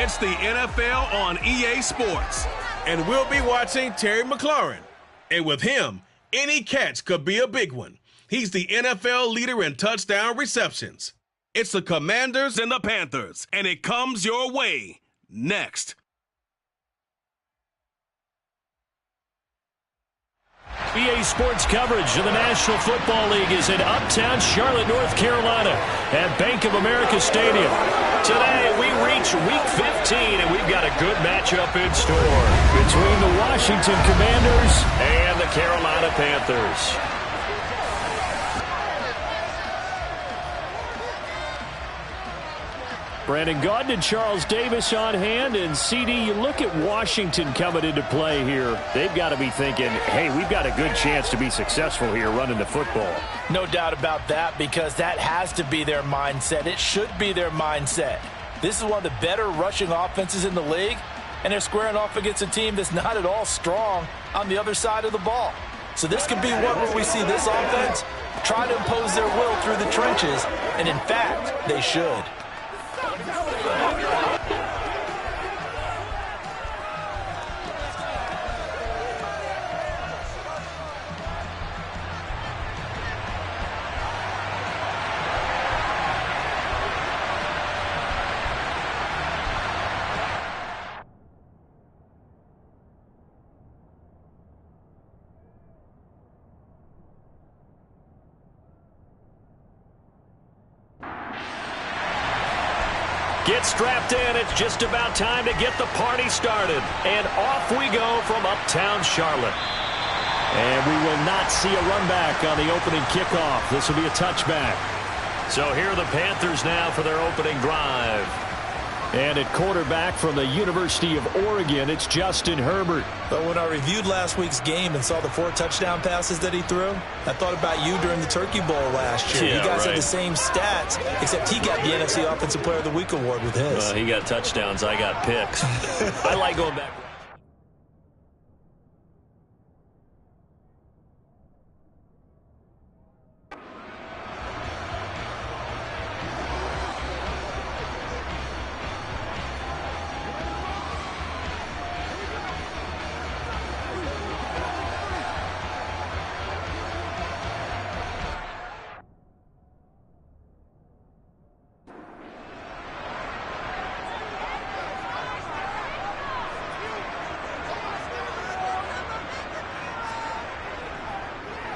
It's the NFL on EA Sports. And we'll be watching Terry McLaurin. And with him, any catch could be a big one. He's the NFL leader in touchdown receptions. It's the Commanders and the Panthers, and it comes your way next. EA Sports coverage of the National Football League is in uptown Charlotte, North Carolina at Bank of America Stadium. Today, we reach Week 15, and we've got a good matchup in store between the Washington Commanders and the Carolina Panthers. Brandon Gaudin and Charles Davis on hand. And, CD, you look at Washington coming into play here. They've got to be thinking, hey, we've got a good chance to be successful here running the football. No doubt about that, because that has to be their mindset. It should be their mindset. This is one of the better rushing offenses in the league, and they're squaring off against a team that's not at all strong on the other side of the ball. So this could be one where we see this offense try to impose their will through the trenches, and in fact, they should. Get strapped in. It's just about time to get the party started. And off we go from uptown Charlotte. And we will not see a run back on the opening kickoff. This will be a touchback. So here are the Panthers now for their opening drive. And at quarterback from the University of Oregon, it's Justin Herbert. But when I reviewed last week's game and saw the 4 touchdown passes that he threw, I thought about you during the Turkey Bowl last year. Yeah, you guys right. had the same stats, except he got the NFC Offensive Player of the Week award with his. He got touchdowns. I got picks. I like going back.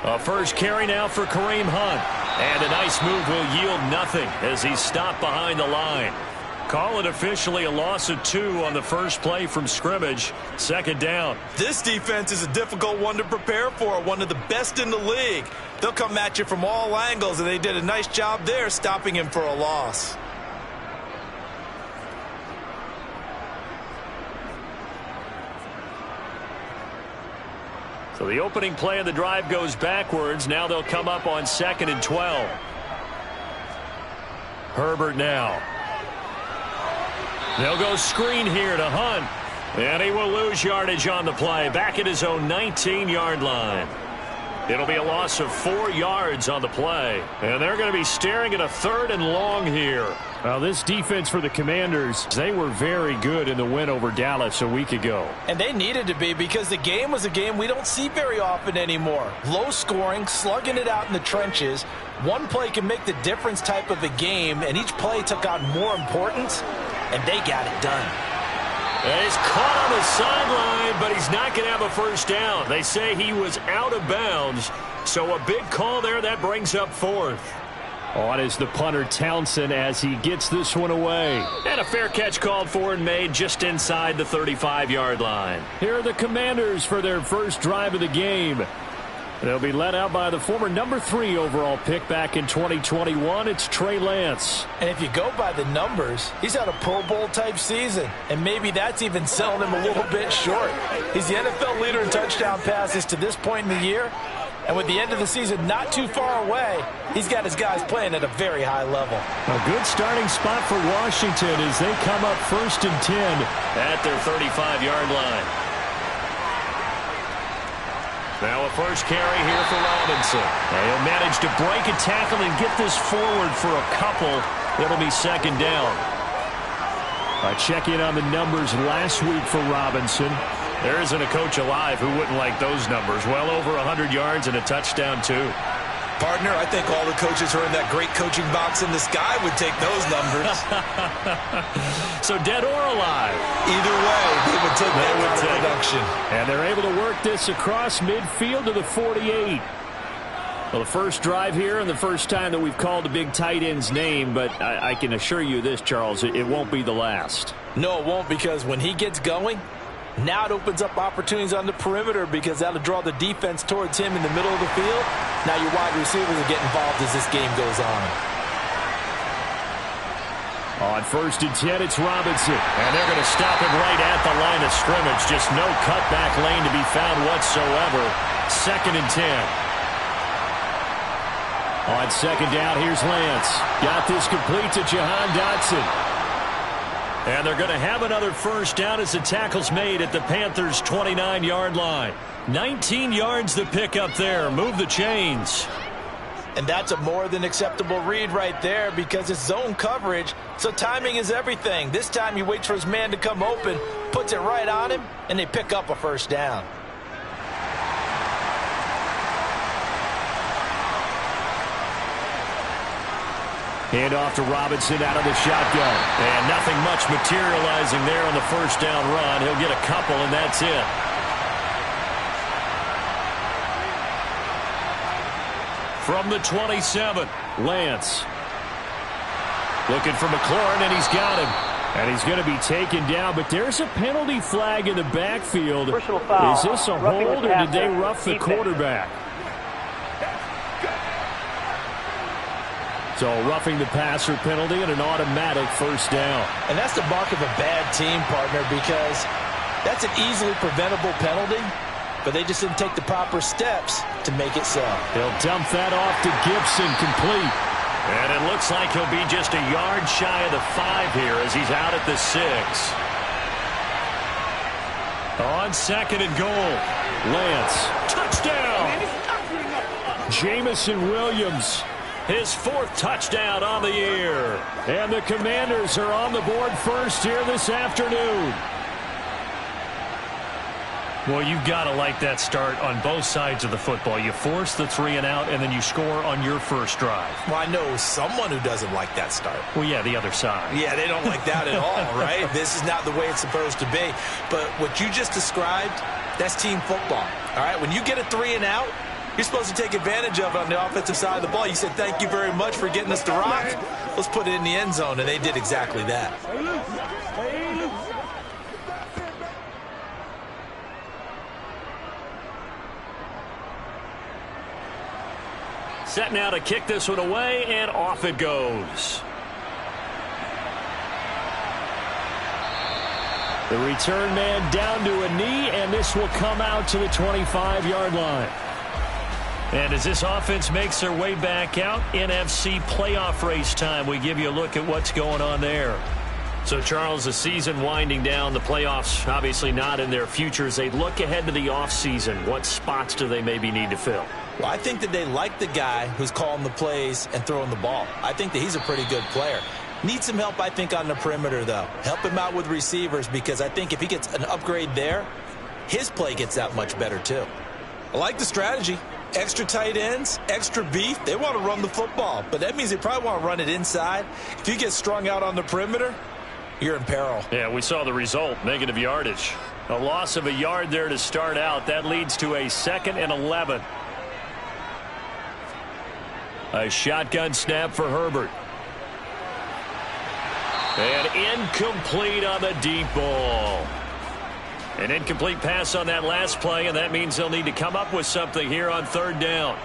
A first carry now for Kareem Hunt. And a nice move will yield nothing as he's stopped behind the line. Call it officially a loss of 2 on the first play from scrimmage. Second down. This defense is a difficult one to prepare for, one of the best in the league. They'll come at you from all angles, and they did a nice job there stopping him for a loss. So the opening play of the drive goes backwards. Now they'll come up on 2nd and 12. Herbert now. They'll go screen here to Hunt. And he will lose yardage on the play. Back at his own 19-yard line. It'll be a loss of 4 yards on the play. And they're going to be staring at a 3rd and long here. Well, this defense for the Commanders, they were very good in the win over Dallas a week ago. And they needed to be, because the game was a game we don't see very often anymore. Low scoring, slugging it out in the trenches. One play can make the difference type of a game, and each play took on more importance, and they got it done. And he's caught on the sideline, but he's not going to have a first down. They say he was out of bounds, so a big call there. That brings up 4th. On is the punter Townsend as he gets this one away. And a fair catch called for and made just inside the 35-yard line. Here are the Commanders for their first drive of the game. They'll be led out by the former number 3 overall pick back in 2021. It's Trey Lance. And if you go by the numbers, he's had a Pro Bowl-type season. And maybe that's even selling him a little bit short. He's the NFL leader in touchdown passes to this point in the year. And with the end of the season not too far away, he's got his guys playing at a very high level. A good starting spot for Washington as they come up 1st and 10 at their 35-yard line. Now a first carry here for Robinson. He'll manage to break a tackle and get this forward for a couple. It'll be 2nd down. Check in on the numbers last week for Robinson. There isn't a coach alive who wouldn't like those numbers. Well over 100 yards and a touchdown, too. Partner, I think all the coaches who are in that great coaching box in the sky would take those numbers. So dead or alive? Either way, they would take that kind of production. And they're able to work this across midfield to the 48. Well, the first drive here and the first time that we've called the big tight end's name, but I can assure you this, Charles, it won't be the last. No, it won't, because when he gets going, now it opens up opportunities on the perimeter because that'll draw the defense towards him in the middle of the field. Now your wide receivers will get involved as this game goes on. On 1st and 10, it's Robinson. And they're going to stop him right at the line of scrimmage. Just no cutback lane to be found whatsoever. 2nd and 10. On 2nd down, here's Lance. Got this complete to Jahan Dotson. And they're going to have another first down as the tackle's made at the Panthers' 29-yard line. 19 yards to pick up there. Move the chains. And that's a more than acceptable read right there because it's zone coverage, so timing is everything. This time he waits for his man to come open, puts it right on him, and they pick up a first down. Hand off to Robinson out of the shotgun. And nothing much materializing there on the first down run. He'll get a couple, and that's it. From the 27, Lance. Looking for McLaurin, and he's got him. And he's going to be taken down, but there's a penalty flag in the backfield. Is this a hold, or did they rough the quarterback? So roughing the passer penalty and an automatic first down. And that's the mark of a bad team, partner, because that's an easily preventable penalty, but they just didn't take the proper steps to make it so. They'll dump that off to Gibson, complete. And it looks like he'll be just a yard shy of the 5 here as he's out at the 6. On 2nd and goal, Lance. Touchdown! Jamison Williams. His 4th touchdown on the year. And the Commanders are on the board first here this afternoon. Well, you've got to like that start on both sides of the football. You force the 3 and out, and then you score on your first drive. Well, I know someone who doesn't like that start. Well, yeah, the other side. Yeah, they don't like that at all, right? This is not the way it's supposed to be. But what you just described, that's team football, all right? When you get a 3 and out, you're supposed to take advantage of it on the offensive side of the ball. You said, thank you very much for getting us the rock. Let's put it in the end zone, and they did exactly that. Set now to kick this one away, and off it goes. The return man down to a knee, and this will come out to the 25-yard line. And as this offense makes their way back out, NFC playoff race time, we give you a look at what's going on there. So, Charles, the season winding down, the playoffs obviously not in their futures. They look ahead to the offseason. What spots do they maybe need to fill? Well, I think that they like the guy who's calling the plays and throwing the ball. I think that he's a pretty good player. Needs some help, I think, on the perimeter, though. Help him out with receivers because I think if he gets an upgrade there, his play gets that much better, too. I like the strategy. Extra tight ends, extra beef. They want to run the football, but that means they probably want to run it inside. If you get strung out on the perimeter, you're in peril. Yeah, we saw the result, negative yardage. A loss of a yard there to start out. That leads to a 2nd and 11. A shotgun snap for Herbert. And incomplete on the deep ball. An incomplete pass on that last play, and that means they'll need to come up with something here on 3rd down.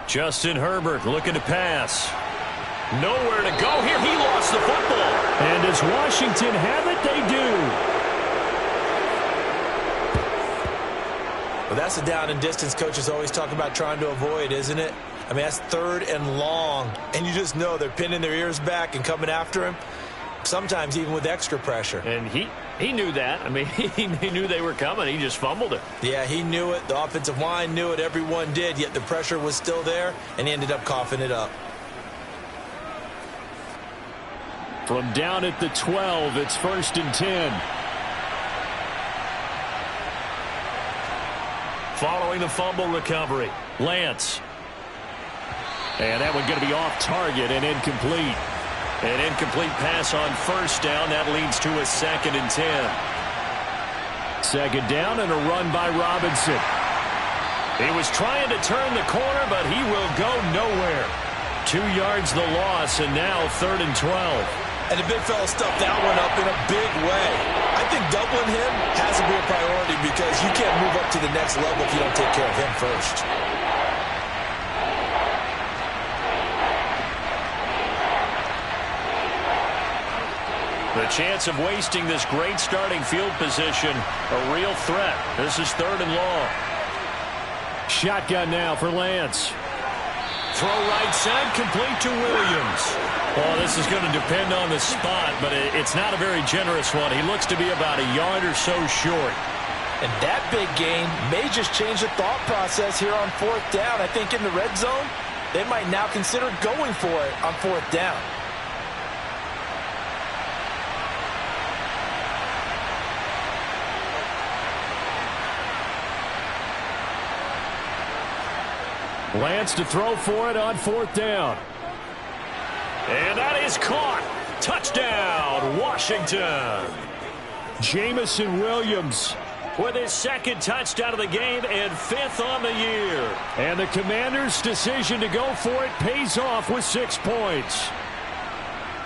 Justin Herbert looking to pass. Nowhere to go here. He lost the football. And does Washington have it? They do. Well, that's the down and distance coaches always talk about trying to avoid, isn't it? I mean, that's 3rd and long, and you just know they're pinning their ears back and coming after him, sometimes even with extra pressure. And he knew that. I mean, he knew they were coming. He just fumbled it. Yeah, he knew it. The offensive line knew it. Everyone did, yet the pressure was still there, and he ended up coughing it up. From down at the 12, it's 1st and 10. Following the fumble recovery, Lance. And that one going to be off target and incomplete. An incomplete pass on 1st down. That leads to a 2nd and 10. 2nd down and a run by Robinson. He was trying to turn the corner, but he will go nowhere. 2 yards the loss, and now 3rd and 12. And the big fella stuffed that one up in a big way. I think doubling him has to be a priority because you can't move up to the next level if you don't take care of him first. The chance of wasting this great starting field position, a real threat. This is 3rd and long. Shotgun now for Lance. Throw right side, complete to Williams. Well, this is going to depend on the spot, but it's not a very generous one. He looks to be about a yard or so short. And that big gain may just change the thought process here on 4th down. I think in the red zone, they might now consider going for it on 4th down. Lance to throw for it on 4th down. And that is caught. Touchdown, Washington. Jamison Williams with his 2nd touchdown of the game and 5th on the year. And the Commanders' decision to go for it pays off with 6 points.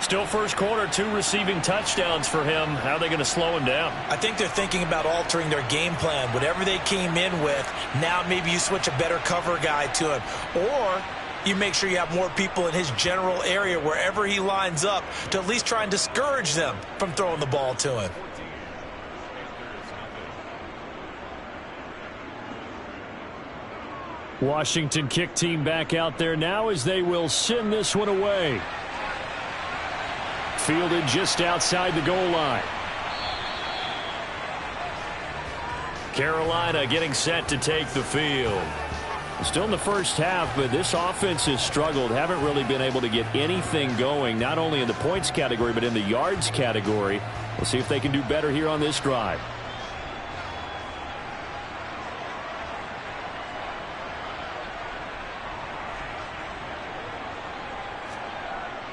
Still first quarter, 2 receiving touchdowns for him. How are they going to slow him down? I think they're thinking about altering their game plan. Whatever they came in with, now maybe you switch a better cover guy to him. Or you make sure you have more people in his general area wherever he lines up to at least try and discourage them from throwing the ball to him. Washington kick team back out there now as they will send this one away. Fielded just outside the goal line. Carolina getting set to take the field. Still in the first half, but this offense has struggled. Haven't really been able to get anything going, not only in the points category, but in the yards category. We'll see if they can do better here on this drive.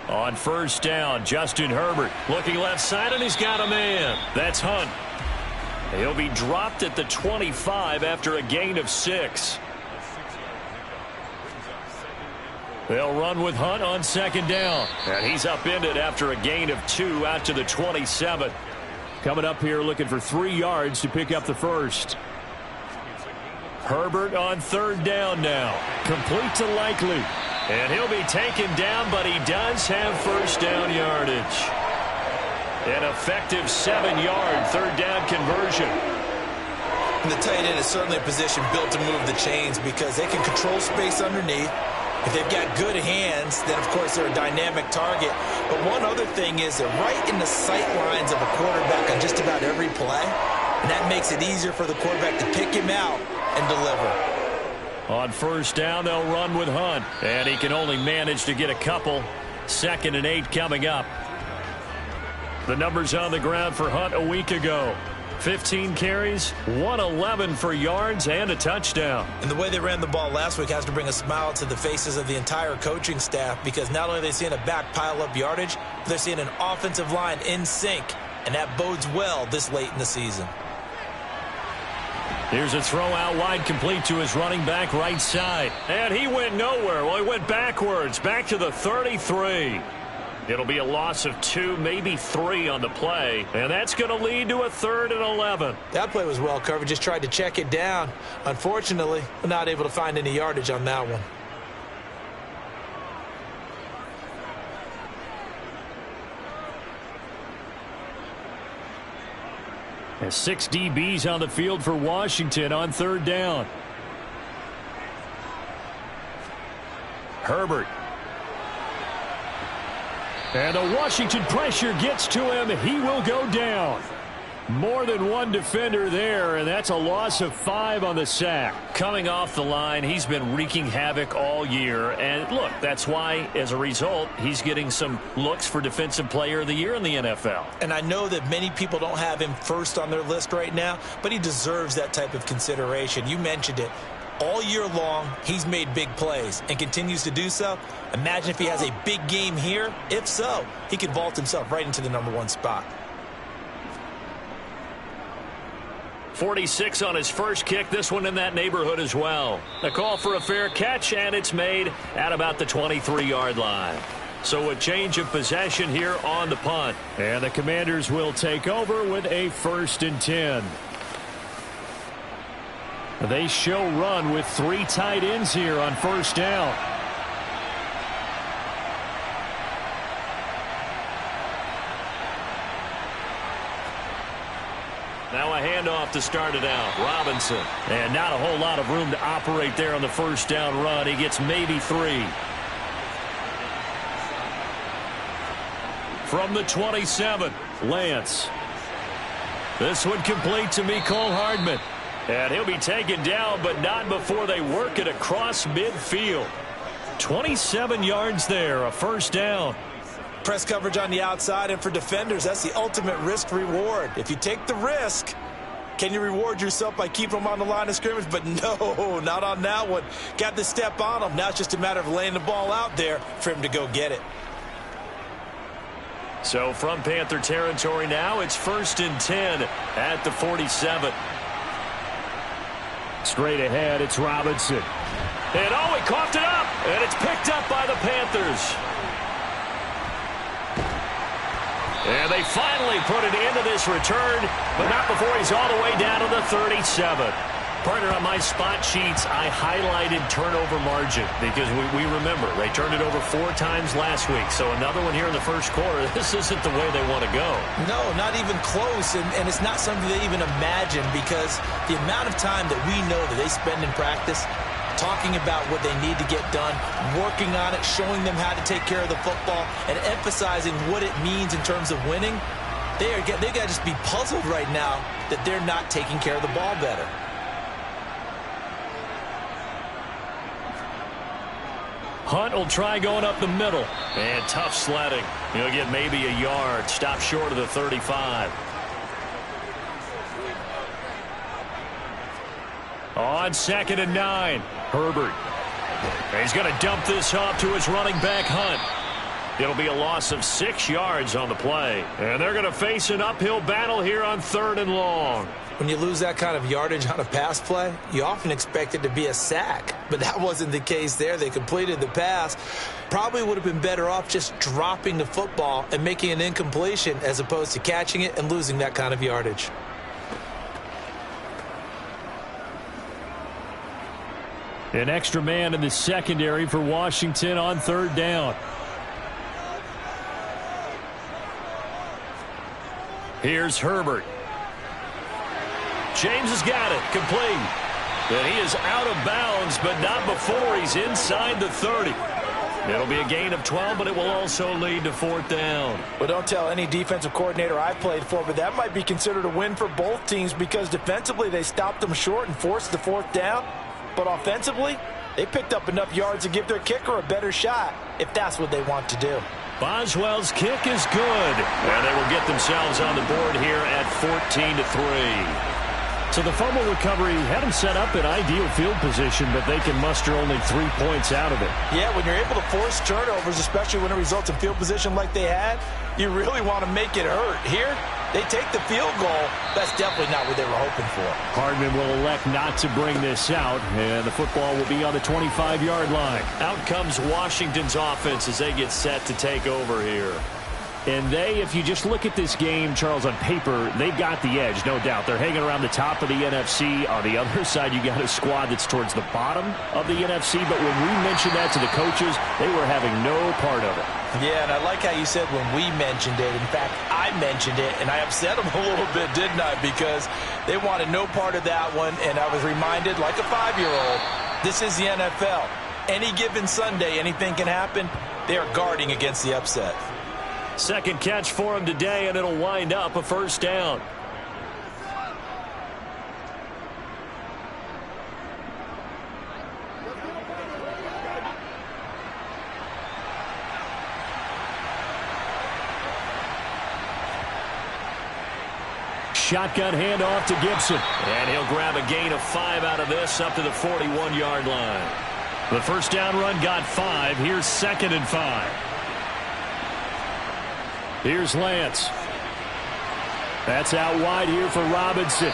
On 1st down, Justin Herbert looking left side, and he's got a man. That's Hunt. He'll be dropped at the 25 after a gain of 6. They'll run with Hunt on 2nd down. And he's upended after a gain of 2 out to the 27. Coming up here looking for 3 yards to pick up the first. Herbert on 3rd down now. Complete to Likely. And he'll be taken down, but he does have 1st down yardage. An effective 7-yard 3rd down conversion. And the tight end is certainly a position built to move the chains because they can control space underneath. If they've got good hands, then of course they're a dynamic target. But one other thing is they're right in the sight lines of a quarterback on just about every play. And that makes it easier for the quarterback to pick him out and deliver. On 1st down, they'll run with Hunt. And he can only manage to get a couple. 2nd and 8 coming up. The numbers on the ground for Hunt a week ago. 15 carries, 111 for yards, and a touchdown. And the way they ran the ball last week has to bring a smile to the faces of the entire coaching staff because not only are they seeing a back pile up yardage, they're seeing an offensive line in sync. And that bodes well this late in the season. Here's a throw out wide, complete to his running back right side. And he went nowhere. Well, he went backwards, back to the 33. It'll be a loss of 2, maybe 3 on the play. And that's going to lead to a 3rd and 11. That play was well covered. Just tried to check it down. Unfortunately, we're not able to find any yardage on that one. And 6 DBs on the field for Washington on 3rd down. Herbert. And the Washington pressure gets to him. He will go down. More than one defender there, and that's a loss of 5 on the sack. Coming off the line, he's been wreaking havoc all year. And look, that's why, as a result, he's getting some looks for Defensive Player of the Year in the NFL. And I know that many people don't have him first on their list right now, but he deserves that type of consideration. You mentioned it. All year long, he's made big plays and continues to do so. Imagine if he has a big game here. If so, he could vault himself right into the #1 spot. 46 on his first kick. This one in that neighborhood as well. A call for a fair catch, and it's made at about the 23-yard line. So a change of possession here on the punt. And the Commanders will take over with a 1st and 10. They show run with 3 tight ends here on 1st down. Now a handoff to start it out. Robinson. And not a whole lot of room to operate there on the 1st down run. He gets maybe 3. From the 27, Lance. This one complete to Mecole Hardman. And he'll be taken down, but not before they work it across midfield. 27 yards there, a 1st down. Press coverage on the outside, and for defenders, that's the ultimate risk-reward. If you take the risk, can you reward yourself by keeping them on the line of scrimmage? But no, not on that one. Got the step on them. Now it's just a matter of laying the ball out there for him to go get it. So from Panther territory now, it's 1st and 10 at the 47. Straight ahead, it's Robinson. And he coughed it up, and it's picked up by the Panthers. And they finally put an end to this return, but not before he's all the way down to the 37. Partner, on my spot sheets, I highlighted turnover margin because we remember they turned it over 4 times last week. So another one here in the first quarter. This isn't the way they want to go. No, not even close, and it's not something they even imagine because the amount of time that we know that they spend in practice talking about what they need to get done, working on it, showing them how to take care of the football, and emphasizing what it means in terms of winning, they got to just be puzzled right now that they're not taking care of the ball better. Hunt will try going up the middle. And tough sledding. He'll get maybe a yard. Stop short of the 35. On 2nd and 9. Herbert. He's going to dump this off to his running back, Hunt. It'll be a loss of 6 yards on the play. And they're going to face an uphill battle here on 3rd and long. When you lose that kind of yardage on a pass play, you often expect it to be a sack. But that wasn't the case there. They completed the pass. Probably would have been better off just dropping the football and making an incompletion as opposed to catching it and losing that kind of yardage. An extra man in the secondary for Washington on 3rd down. Here's Herbert. James has got it. Complete. And he is out of bounds, but not before he's inside the 30. It'll be a gain of 12, but it will also lead to 4th down. Well, don't tell any defensive coordinator I've played for, but that might be considered a win for both teams because defensively they stopped them short and forced the 4th down. But offensively, they picked up enough yards to give their kicker a better shot if that's what they want to do. Boswell's kick is good. And they will get themselves on the board here at 14-3. So the fumble recovery had them set up in ideal field position, but they can muster only 3 points out of it. Yeah, when you're able to force turnovers, especially when it results in field position like they had, you really want to make it hurt. Here, they take the field goal. That's definitely not what they were hoping for. Hardman will elect not to bring this out, and the football will be on the 25-yard line. Out comes Washington's offense as they get set to take over here. And they, if you just look at this game, Charles, on paper, they've got the edge, no doubt. They're hanging around the top of the NFC. On the other side, you got a squad that's towards the bottom of the NFC. But when we mentioned that to the coaches, they were having no part of it. Yeah, and I like how you said when we mentioned it. In fact, I mentioned it, and I upset them a little bit, didn't I? Because they wanted no part of that one, and I was reminded, like a 5-year-old, this is the NFL. Any given Sunday, anything can happen. They are guarding against the upset. Second catch for him today, and it'll wind up a 1st down. shotgun handoff to Gibson. And he'll grab a gain of 5 out of this up to the 41-yard line. The first down run got 5. Here's 2nd and 5. Here's Lance. That's out wide here for Robinson.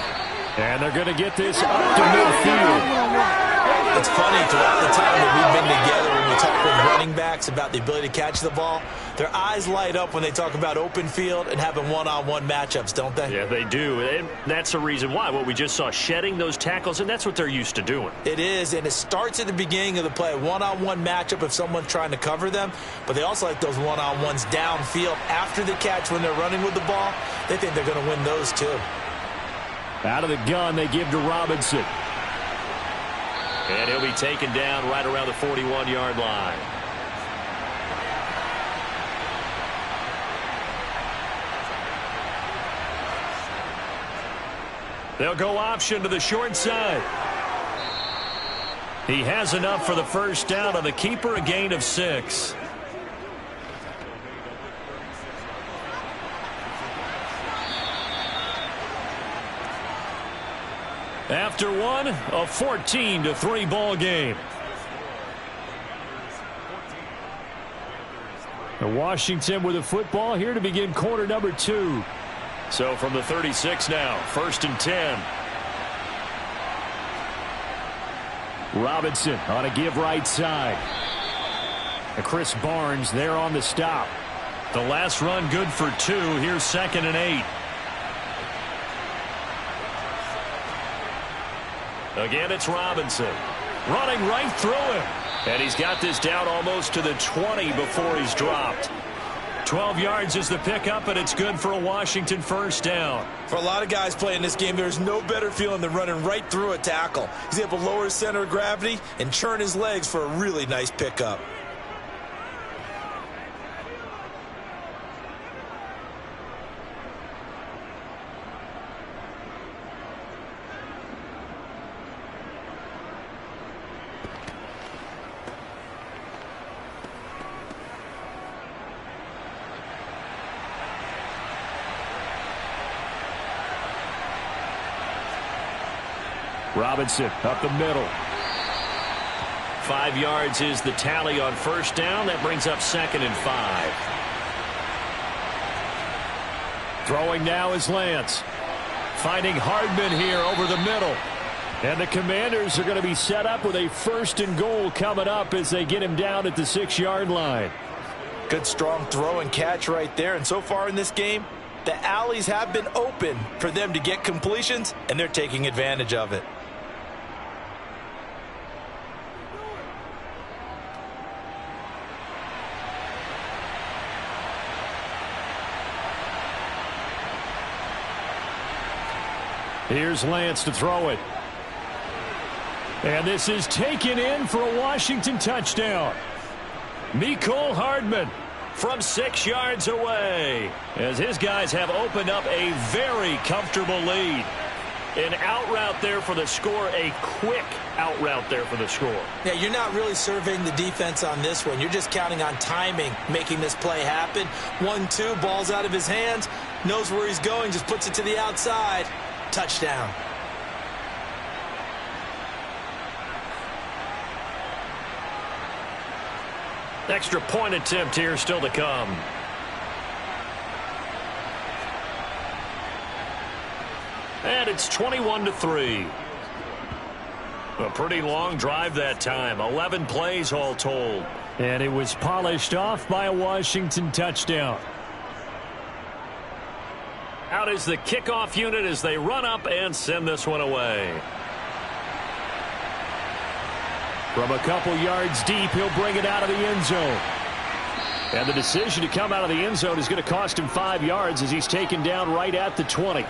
And they're going to get this up to midfield. It's funny, throughout the time that we've been together, when we talk with running backs about the ability to catch the ball, their eyes light up when they talk about open field and having one-on-one matchups, don't they? Yeah, they do. And that's the reason why. What we just saw, shedding those tackles, and that's what they're used to doing. It is, and it starts at the beginning of the play. One-on-one matchup if someone's trying to cover them, but they also like those one-on-ones downfield after the catch when they're running with the ball. They think they're going to win those too. Out of the gun, they give to Robinson. And he'll be taken down right around the 41-yard line. They'll go option to the short side. He has enough for the first down on the keeper, a gain of 6. After one, a 14-3 ball game. Washington with the football here to begin quarter number 2. So from the 36 now, 1st and 10. Robinson on a give right side. And Chris Barnes there on the stop. The last run good for 2. Here's 2nd and 8. Again, it's Robinson. Running right through him. And he's got this down almost to the 20 before he's dropped. 12 yards is the pickup, and it's good for a Washington first down. For a lot of guys playing this game, there's no better feeling than running right through a tackle. He's able to lower his center of gravity and churn his legs for a really nice pickup. Robinson up the middle. 5 yards is the tally on first down. That brings up 2nd and 5. Throwing now is Lance. Finding Hardman here over the middle. And the Commanders are going to be set up with a 1st and goal coming up as they get him down at the 6-yard line. Good strong throw and catch right there. And so far in this game, the alleys have been open for them to get completions, and they're taking advantage of it. Here's Lance to throw it. And this is taken in for a Washington touchdown. Mecole Hardman from 6 yards away, as his guys have opened up a very comfortable lead. An out route there for the score, a quick out route there for the score. Yeah, you're not really surveying the defense on this one. You're just counting on timing, making this play happen. 1-2, ball's out of his hands, knows where he's going, just puts it to the outside. Touchdown. Extra point attempt here still to come. And it's 21-3. A pretty long drive that time. 11 plays all told. And it was polished off by a Washington touchdown. Out is the kickoff unit as they run up and send this one away. From a couple yards deep, he'll bring it out of the end zone. And the decision to come out of the end zone is going to cost him 5 yards as he's taken down right at the 20.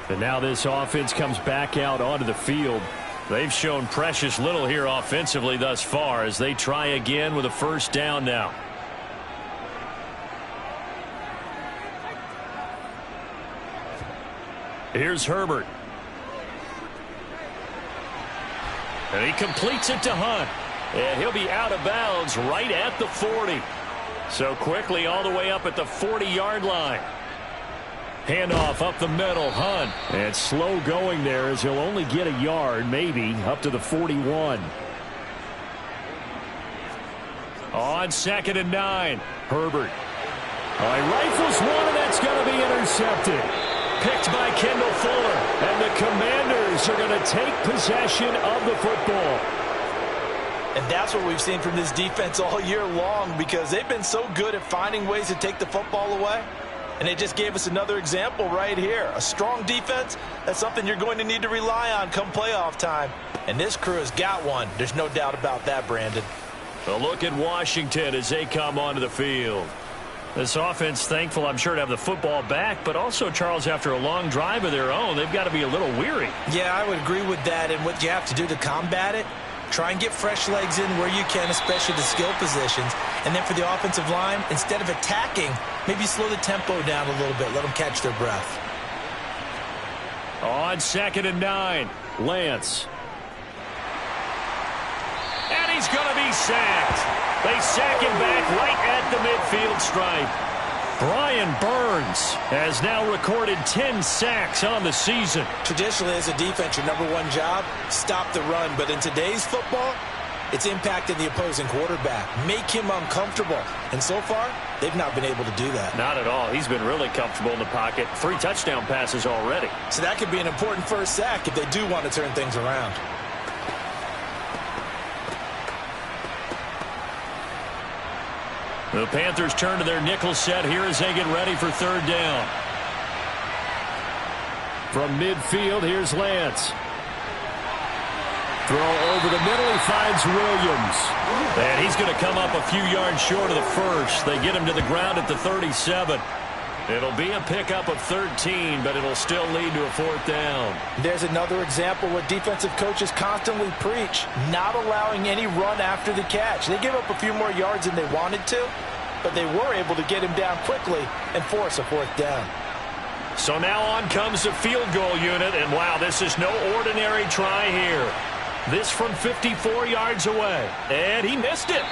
And now this offense comes back out onto the field. They've shown precious little here offensively thus far as they try again with a first down now. Here's Herbert. And he completes it to Hunt. And he'll be out of bounds right at the 40. So quickly all the way up at the 40-yard line. Handoff up the middle, Hunt. And slow going there as he'll only get a yard, maybe, up to the 41. On 2nd and 9, Herbert. Rifles one, and that's going to be intercepted. Picked by Kendall Fuller, and the Commanders are going to take possession of the football. And that's what we've seen from this defense all year long, because they've been so good at finding ways to take the football away. And they just gave us another example right here. A strong defense, that's something you're going to need to rely on come playoff time. And this crew has got one. There's no doubt about that, Brandon. A look at Washington as they come onto the field. This offense, thankful, I'm sure, to have the football back, but also, Charles, after a long drive of their own, they've got to be a little weary. Yeah, I would agree with that. And what you have to do to combat it, try and get fresh legs in where you can, especially the skill positions. And then for the offensive line, instead of attacking, maybe slow the tempo down a little bit. Let them catch their breath. On 2nd and 9, Lance. And he's going to be sacked. They sack him back right at the midfield stripe. Brian Burns has now recorded 10 sacks on the season. Traditionally, as a defense, your number one job, stop the run. But in today's football, it's impacting the opposing quarterback. Make him uncomfortable. And so far, they've not been able to do that. Not at all. He's been really comfortable in the pocket. 3 touchdown passes already. So that could be an important first sack if they do want to turn things around. The Panthers turn to their nickel set here as they get ready for 3rd down. From midfield, here's Lance. Throw over the middle, he finds Williams. And he's going to come up a few yards short of the first. They get him to the ground at the 37. It'll be a pickup of 13, but it'll still lead to a 4th down. There's another example where defensive coaches constantly preach, not allowing any run after the catch. They give up a few more yards than they wanted to, but they were able to get him down quickly and force a 4th down. So now on comes the field goal unit, and wow, this is no ordinary try here. This from 54 yards away, and he missed it.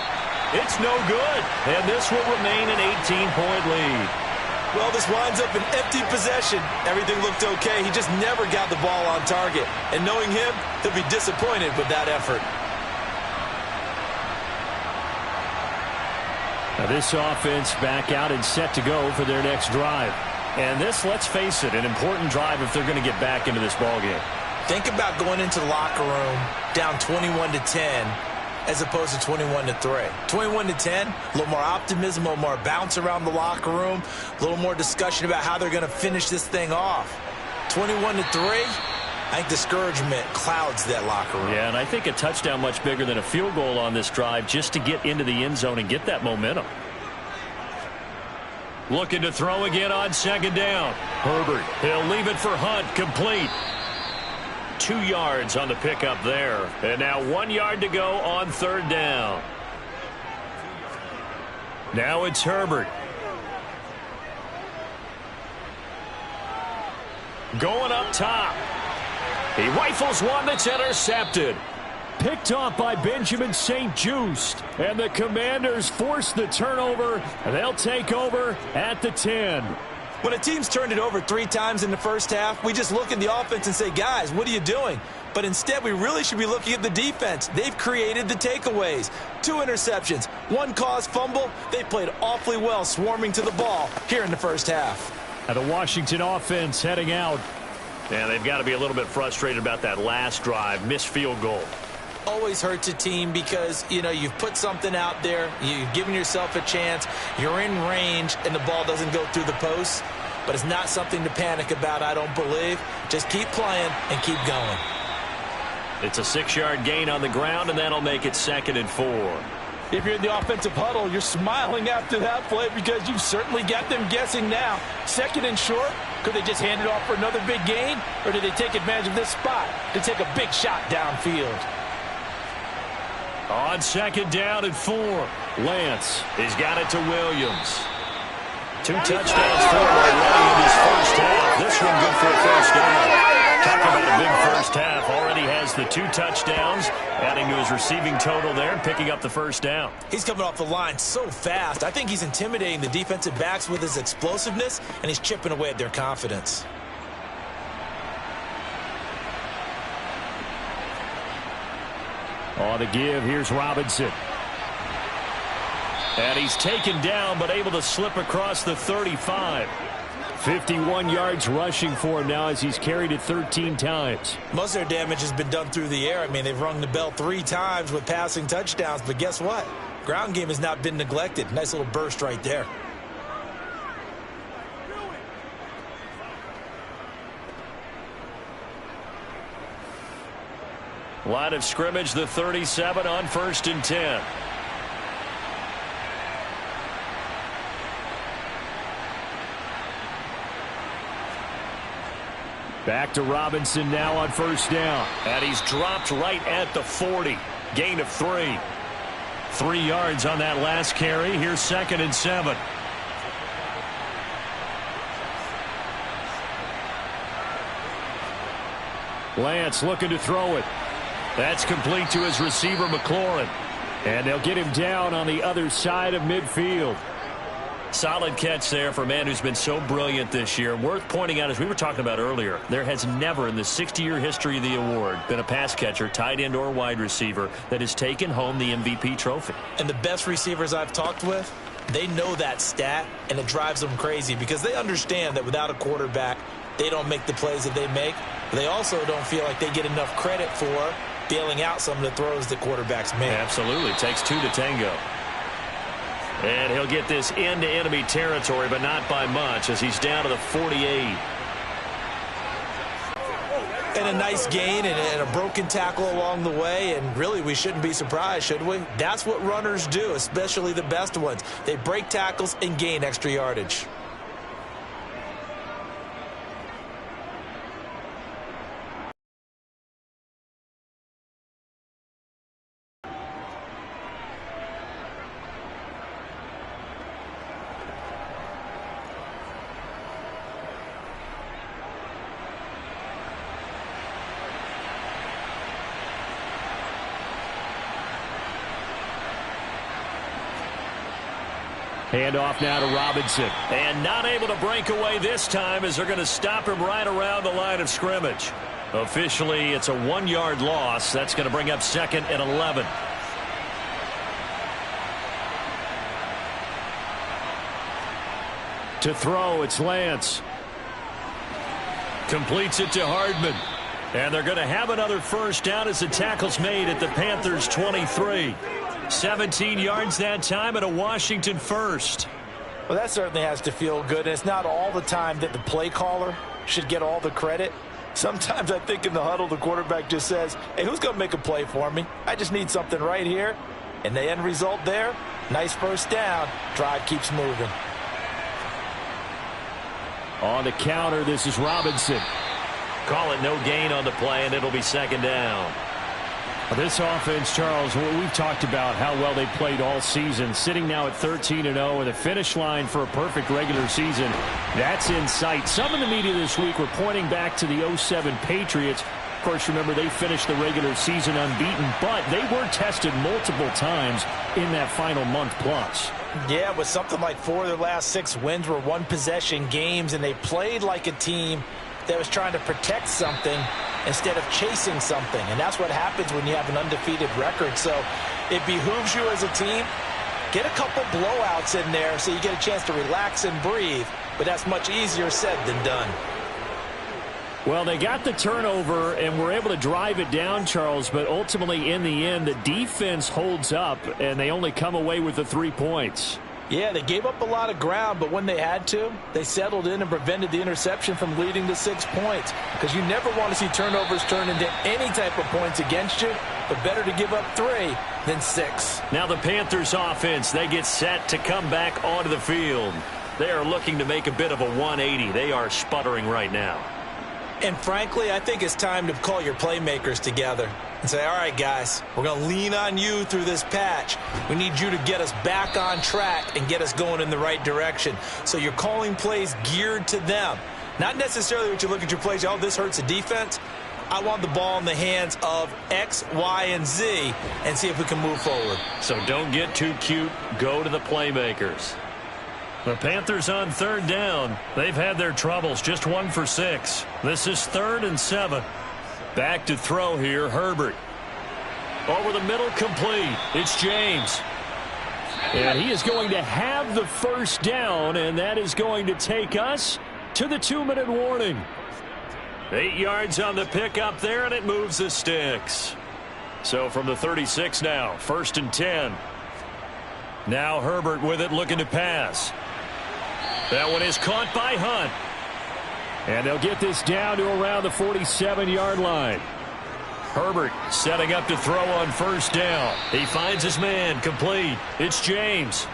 It's no good, and this will remain an 18-point lead. Well, this winds up an empty possession. Everything looked okay. He just never got the ball on target. And knowing him, he'll be disappointed with that effort. Now this offense back out and set to go for their next drive. And this, let's face it, an important drive if they're going to get back into this ballgame. Think about going into the locker room down 21-10 as opposed to 21-3. 21-10, a little more optimism, a little more bounce around the locker room, a little more discussion about how they're going to finish this thing off. 21-3, I think discouragement clouds that locker room. Yeah, and I think a touchdown much bigger than a field goal on this drive just to get into the end zone and get that momentum. Looking to throw again on 2nd down. Herbert, he'll leave it for Hunt, complete. 2 yards on the pickup there. And now 1 yard to go on 3rd down. Now it's Herbert. Going up top. He rifles one that's intercepted. Picked off by Benjamin St-Juste. And the Commanders force the turnover, and they'll take over at the 10. When a team's turned it over 3 times in the first half, we just look at the offense and say, guys, what are you doing? But instead, we really should be looking at the defense. They've created the takeaways. 2 interceptions, 1 caused fumble. They played awfully well swarming to the ball here in the first half. And the Washington offense heading out. Yeah, they've got to be a little bit frustrated about that last drive, missed field goal. Always hurts a team because, you know, you've put something out there, you've given yourself a chance, you're in range, and the ball doesn't go through the post. But it's not something to panic about, I don't believe. Just keep playing and keep going. It's a 6-yard gain on the ground, and that'll make it 2nd and 4. If you're in the offensive huddle, you're smiling after that play because you've certainly got them guessing now. 2nd and short, could they just hand it off for another big gain? Or did they take advantage of this spot to take a big shot downfield? On 2nd down and 4, Lance has got it to Williams. 2 touchdowns for him already in his first half. This one good for a first down. Talk about a big first half. Already had has the 2 touchdowns, adding to his receiving total there and picking up the first down. He's coming off the line so fast. I think he's intimidating the defensive backs with his explosiveness, and he's chipping away at their confidence. On the give, here's Robinson. And he's taken down, but able to slip across the 35. 51 yards rushing for him now as he's carried it 13 times. Most of their damage has been done through the air. I mean, they've rung the bell 3 times with passing touchdowns, but guess what? Ground game has not been neglected. Nice little burst right there. Line of scrimmage, the 37 on 1st and 10. Back to Robinson now on 1st down. And he's dropped right at the 40. Gain of 3. 3 yards on that last carry. Here's 2nd and 7. Lance looking to throw it. That's complete to his receiver, McLaurin. And they'll get him down on the other side of midfield. Solid catch there for a man who's been so brilliant this year. Worth pointing out, as we were talking about earlier, there has never in the 60-year history of the award been a pass catcher, tight end or wide receiver that has taken home the MVP trophy. And the best receivers I've talked with, they know that stat, and it drives them crazy because they understand that without a quarterback, they don't make the plays that they make. They also don't feel like they get enough credit for bailing out some of the throws that quarterbacks make. Absolutely. Takes 2 to tango. And he'll get this into enemy territory, but not by much as he's down to the 48. And a nice gain and a broken tackle along the way, and really we shouldn't be surprised, should we? That's what runners do, especially the best ones. They break tackles and gain extra yardage. Handoff now to Robinson. And not able to break away this time as they're going to stop him right around the line of scrimmage. Officially, it's a 1-yard loss. That's going to bring up 2nd and 11. To throw, it's Lance. Completes it to Hardman. And they're going to have another first down as the tackle's made at the Panthers' 23. 17 yards that time and a Washington first. Well, that certainly has to feel good. And it's not all the time that the play caller should get all the credit. Sometimes I think in the huddle, the quarterback just says, hey, who's going to make a play for me? I just need something right here. And the end result there, nice first down. Drive keeps moving. On the counter, this is Robinson. Call it no gain on the play, and it'll be 2nd down. This offense, Charles, we've talked about how well they played all season, sitting now at 13-0 with a finish line for a perfect regular season. That's in sight. Some in the media this week were pointing back to the 07 Patriots. Of course, remember, they finished the regular season unbeaten, but they were tested multiple times in that final month plus. Yeah, with something like 4 of their last 6 wins were one-possession games, and they played like a team that was trying to protect something instead of chasing something. And that's what happens when you have an undefeated record. So it behooves you as a team, get a couple blowouts in there so you get a chance to relax and breathe. But that's much easier said than done. Well, they got the turnover and were able to drive it down, Charles, but ultimately in the end, the defense holds up and they only come away with the 3 points. Yeah, they gave up a lot of ground, but when they had to, they settled in and prevented the interception from leading to 6 points. Because you never want to see turnovers turn into any type of points against you, but better to give up 3 than 6. Now the Panthers offense, they get set to come back onto the field. They are looking to make a bit of a 180. They are sputtering right now. And frankly, I think it's time to call your playmakers together and say, all right, guys, we're going to lean on you through this patch. We need you to get us back on track and get us going in the right direction. So you're calling plays geared to them. Not necessarily what you look at your plays, oh, this hurts the defense. I want the ball in the hands of X, Y, and Z and see if we can move forward. So don't get too cute. Go to the playmakers. The Panthers on third down. They've had their troubles. Just 1 for 6. This is 3rd and 7. Back to throw here, Herbert. Over the middle, complete. It's James. And he is going to have the first down, and that is going to take us to the 2-minute warning. 8 yards on the pickup there, and it moves the sticks. So from the 36 now, 1st and 10. Now Herbert with it, looking to pass. That one is caught by Hunt. And they'll get this down to around the 47-yard line. Herbert setting up to throw on 1st down. He finds his man, complete. It's James.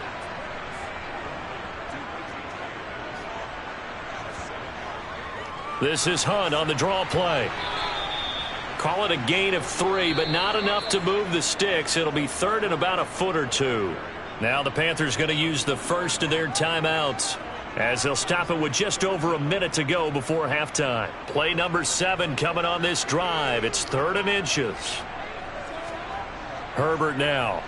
This is Hunt on the draw play. Call it a gain of 3, but not enough to move the sticks. It'll be 3rd and about a foot or 2. Now the Panthers going to use the first of their timeouts, as they'll stop it with just over a minute to go before halftime. Play number 7 coming on this drive. It's 3rd and inches. Herbert now.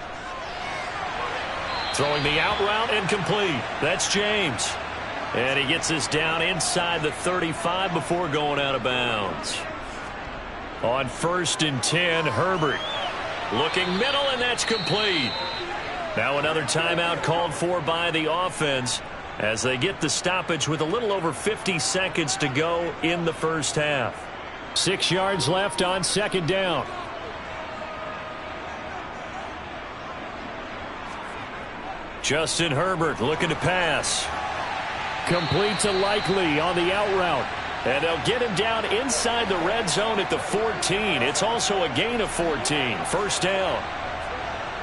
Throwing the out route and complete. That's James. And he gets this down inside the 35 before going out of bounds. On 1st and 10, Herbert. Looking middle, and that's complete. Now another timeout called for by the offense, as they get the stoppage with a little over 50 seconds to go in the first half. 6 yards left on 2nd down. Justin Herbert looking to pass. Complete to Likely on the out route. And they'll get him down inside the red zone at the 14. It's also a gain of 14. 1st down.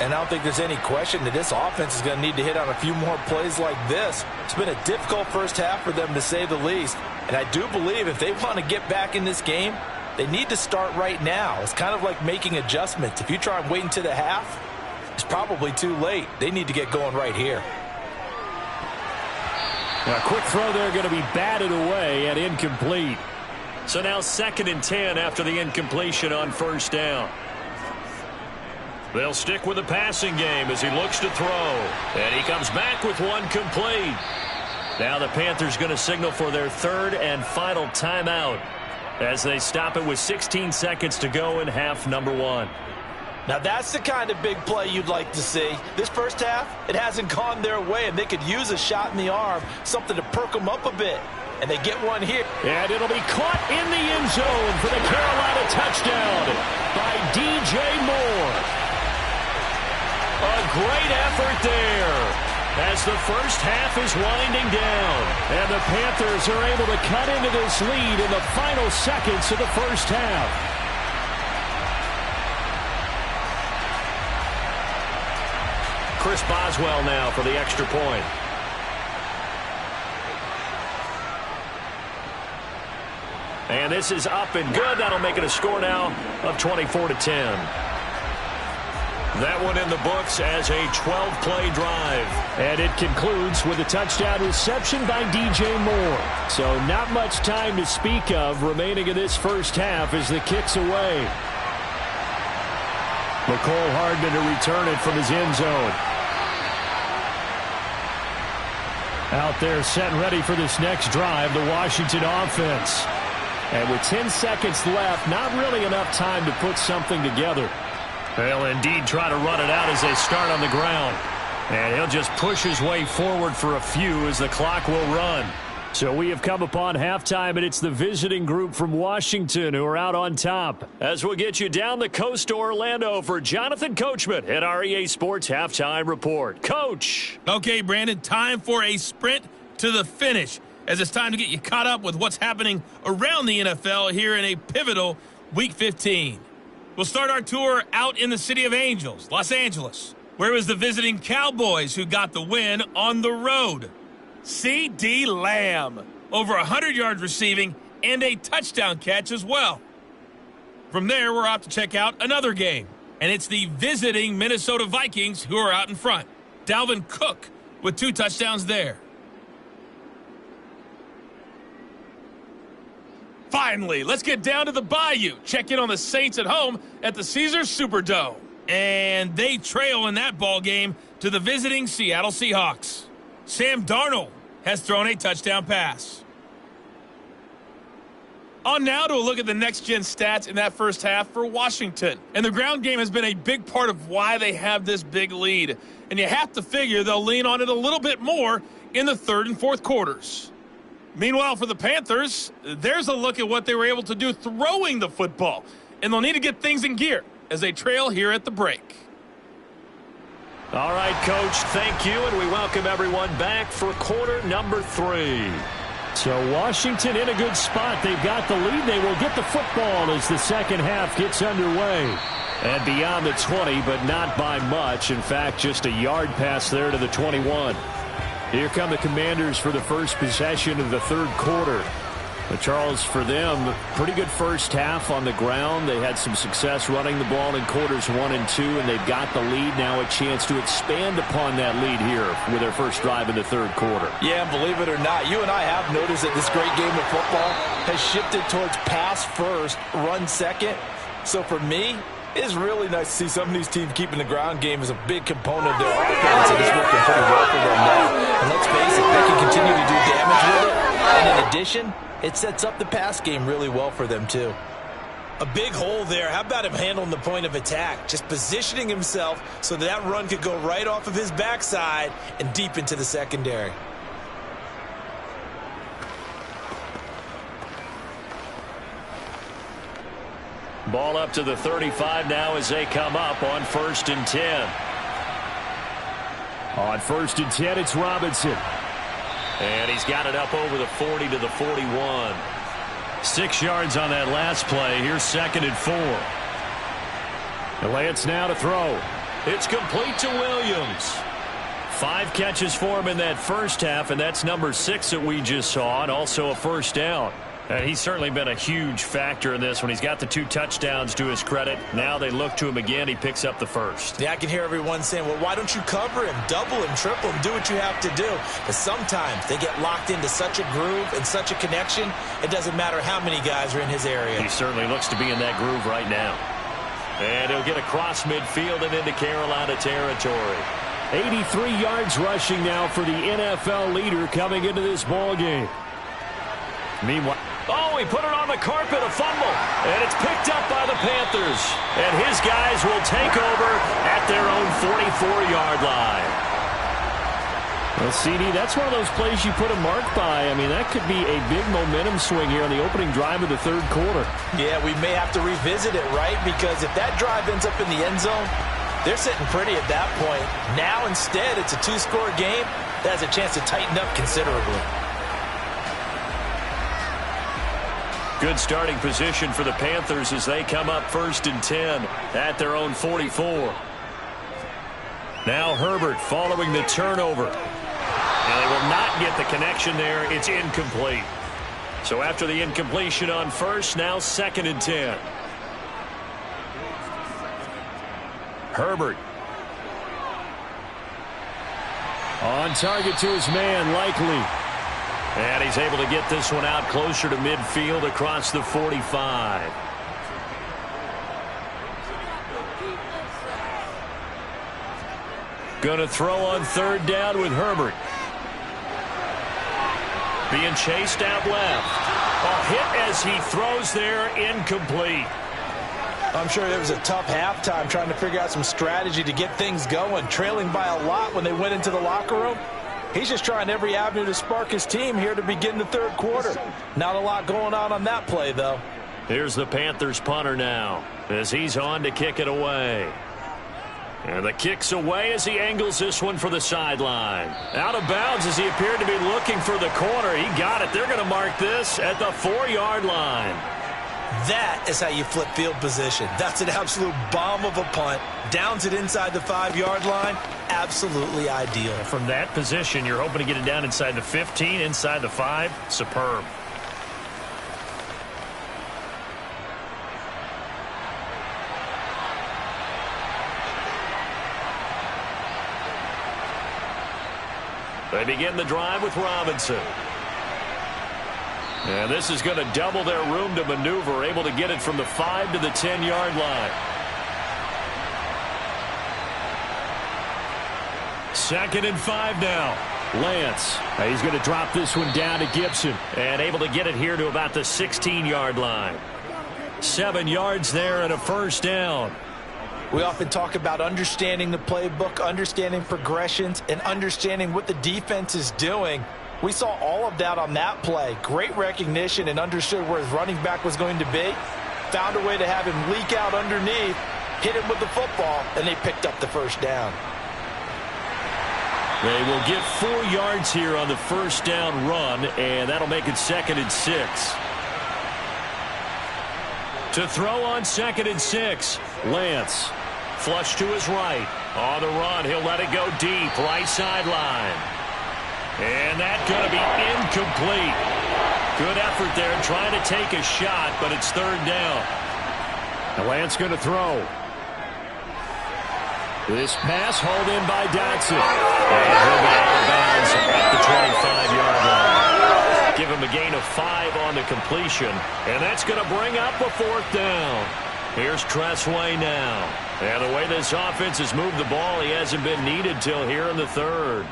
And I don't think there's any question that this offense is going to need to hit on a few more plays like this. It's been a difficult first half for them, to say the least. And I do believe if they want to get back in this game, they need to start right now. It's kind of like making adjustments. If you try and wait until the half, it's probably too late. They need to get going right here. A quick throw there going to be batted away and incomplete. So now 2nd and 10 after the incompletion on 1st down. They'll stick with the passing game as he looks to throw. And he comes back with one complete. Now the Panthers going to signal for their 3rd and final timeout, as they stop it with 16 seconds to go in half number 1. Now that's the kind of big play you'd like to see. This first half, it hasn't gone their way, and they could use a shot in the arm, something to perk them up a bit. And they get one here. And it'll be caught in the end zone for the Carolina touchdown by DJ Moore. A great effort there, as the first half is winding down. And the Panthers are able to cut into this lead in the final seconds of the first half. Chris Boswell now for the extra point. And this is up and good. That'll make it a score now of 24-10. That one in the books as a 12-play drive. And it concludes with a touchdown reception by DJ Moore. So not much time to speak of remaining in this first half as the kick's away. McCole Hardman to return it from his end zone. Out there set and ready for this next drive, the Washington offense. And with 10 seconds left, not really enough time to put something together. They'll indeed try to run it out as they start on the ground. And he'll just push his way forward for a few as the clock will run. So we have come upon halftime, and it's the visiting group from Washington who are out on top. As we'll get you down the coast to Orlando for Jonathan Coachman at our EA Sports Halftime Report. Coach. Okay, Brandon, time for a sprint to the finish, as it's time to get you caught up with what's happening around the NFL here in a pivotal Week 15. We'll start our tour out in the City of Angels, Los Angeles, where it was the visiting Cowboys who got the win on the road. C.D. Lamb, over 100 yards receiving and a touchdown catch as well. From there, we're off to check out another game, and it's the visiting Minnesota Vikings who are out in front. Dalvin Cook with 2 touchdowns there. Finally, let's get down to the Bayou. Check in on the Saints at home at the Caesars Superdome. And they trail in that ball game to the visiting Seattle Seahawks. Sam Darnold has thrown a touchdown pass. On now to a look at the next-gen stats in that first half for Washington. And the ground game has been a big part of why they have this big lead. And you have to figure they'll lean on it a little bit more in the third and fourth quarters. Meanwhile, for the Panthers, there's a look at what they were able to do throwing the football. And they'll need to get things in gear as they trail here at the break. All right, Coach, thank you, and we welcome everyone back for quarter number 3. So Washington in a good spot. They've got the lead. They will get the football as the second half gets underway. And beyond the 20, but not by much. In fact, just a yard pass there to the 21. Here come the Commanders for the first possession of the third quarter. But Charles, for them, pretty good first half on the ground. They had some success running the ball in quarters 1 and 2, and they've got the lead now, a chance to expand upon that lead here with their first drive in the third quarter. Yeah, and believe it or not, you and I have noticed that this great game of football has shifted towards pass first, run second. So for me, it's really nice to see some of these teams keeping the ground game as a big component of their offense, and it's working pretty well for them now. And let's face it, they can continue to do damage with it. And in addition, it sets up the pass game really well for them, too. A big hole there. How about him handling the point of attack? Just positioning himself so that run could go right off of his backside and deep into the secondary. Ball up to the 35 now as they come up on 1st and 10. On 1st and 10, it's Robinson. And he's got it up over the 40 to the 41. 6 yards on that last play. Here's 2nd and 4. The Lance now to throw. It's complete to Williams. 5 catches for him in that first half, and that's number 6 that we just saw, and also a first down. And he's certainly been a huge factor in this when he's got the 2 touchdowns to his credit. Now they look to him again. He picks up the first. Yeah, I can hear everyone saying, well, why don't you cover him, double him, triple him, do what you have to do. But sometimes they get locked into such a groove and such a connection, it doesn't matter how many guys are in his area. He certainly looks to be in that groove right now. And he'll get across midfield and into Carolina territory. 83 yards rushing now for the NFL leader coming into this ball game. Meanwhile, oh, he put it on the carpet, a fumble, and it's picked up by the Panthers. And his guys will take over at their own 44-yard line. Well, CD, that's one of those plays you put a mark by. I mean, that could be a big momentum swing here on the opening drive of the third quarter. Yeah, we may have to revisit it, right? Because if that drive ends up in the end zone, they're sitting pretty at that point. Now, instead, it's a 2-score game that has a chance to tighten up considerably. Good starting position for the Panthers as they come up 1st and 10 at their own 44. Now Herbert following the turnover. And they will not get the connection there. It's incomplete. So after the incompletion on first, now 2nd and 10. Herbert. On target to his man, Likely. And he's able to get this one out closer to midfield across the 45. Going to throw on 3rd down with Herbert. Being chased out left. A hit as he throws there, incomplete. I'm sure there was a tough halftime trying to figure out some strategy to get things going, trailing by a lot when they went into the locker room. He's just trying every avenue to spark his team here to begin the third quarter. Not a lot going on that play, though. Here's the Panthers punter now as he's on to kick it away. And the kick's away as he angles this one for the sideline. Out of bounds as he appeared to be looking for the corner. He got it. They're going to mark this at the 4-yard line. That is how you flip field position. That's an absolute bomb of a punt. Downs it inside the 5-yard line. Absolutely ideal. From that position, you're hoping to get it down inside the 15, inside the 5. Superb. They begin the drive with Robinson. And this is going to double their room to maneuver, able to get it from the 5 to the 10-yard line. 2nd and 5 now. Lance. He's going to drop this one down to Gibson. And able to get it here to about the 16-yard line. 7 yards there and a first down. We often talk about understanding the playbook, understanding progressions, and understanding what the defense is doing. We saw all of that on that play. Great recognition and understood where his running back was going to be. Found a way to have him leak out underneath, hit him with the football, and they picked up the first down. They will get 4 yards here on the first down run, and that'll make it 2nd and 6. To throw on 2nd and 6, Lance. Flush to his right. On the run, he'll let it go deep, right sideline. And that's going to be incomplete. Good effort there trying to take a shot, but it's 3rd down. And Lance going to throw. This pass hauled in by Dotson. And he'll be out of bounds at the 25-yard line. Give him a gain of 5 on the completion. And that's going to bring up a 4th down. Here's Tressway now. And the way this offense has moved the ball, he hasn't been needed till here in the 3rd.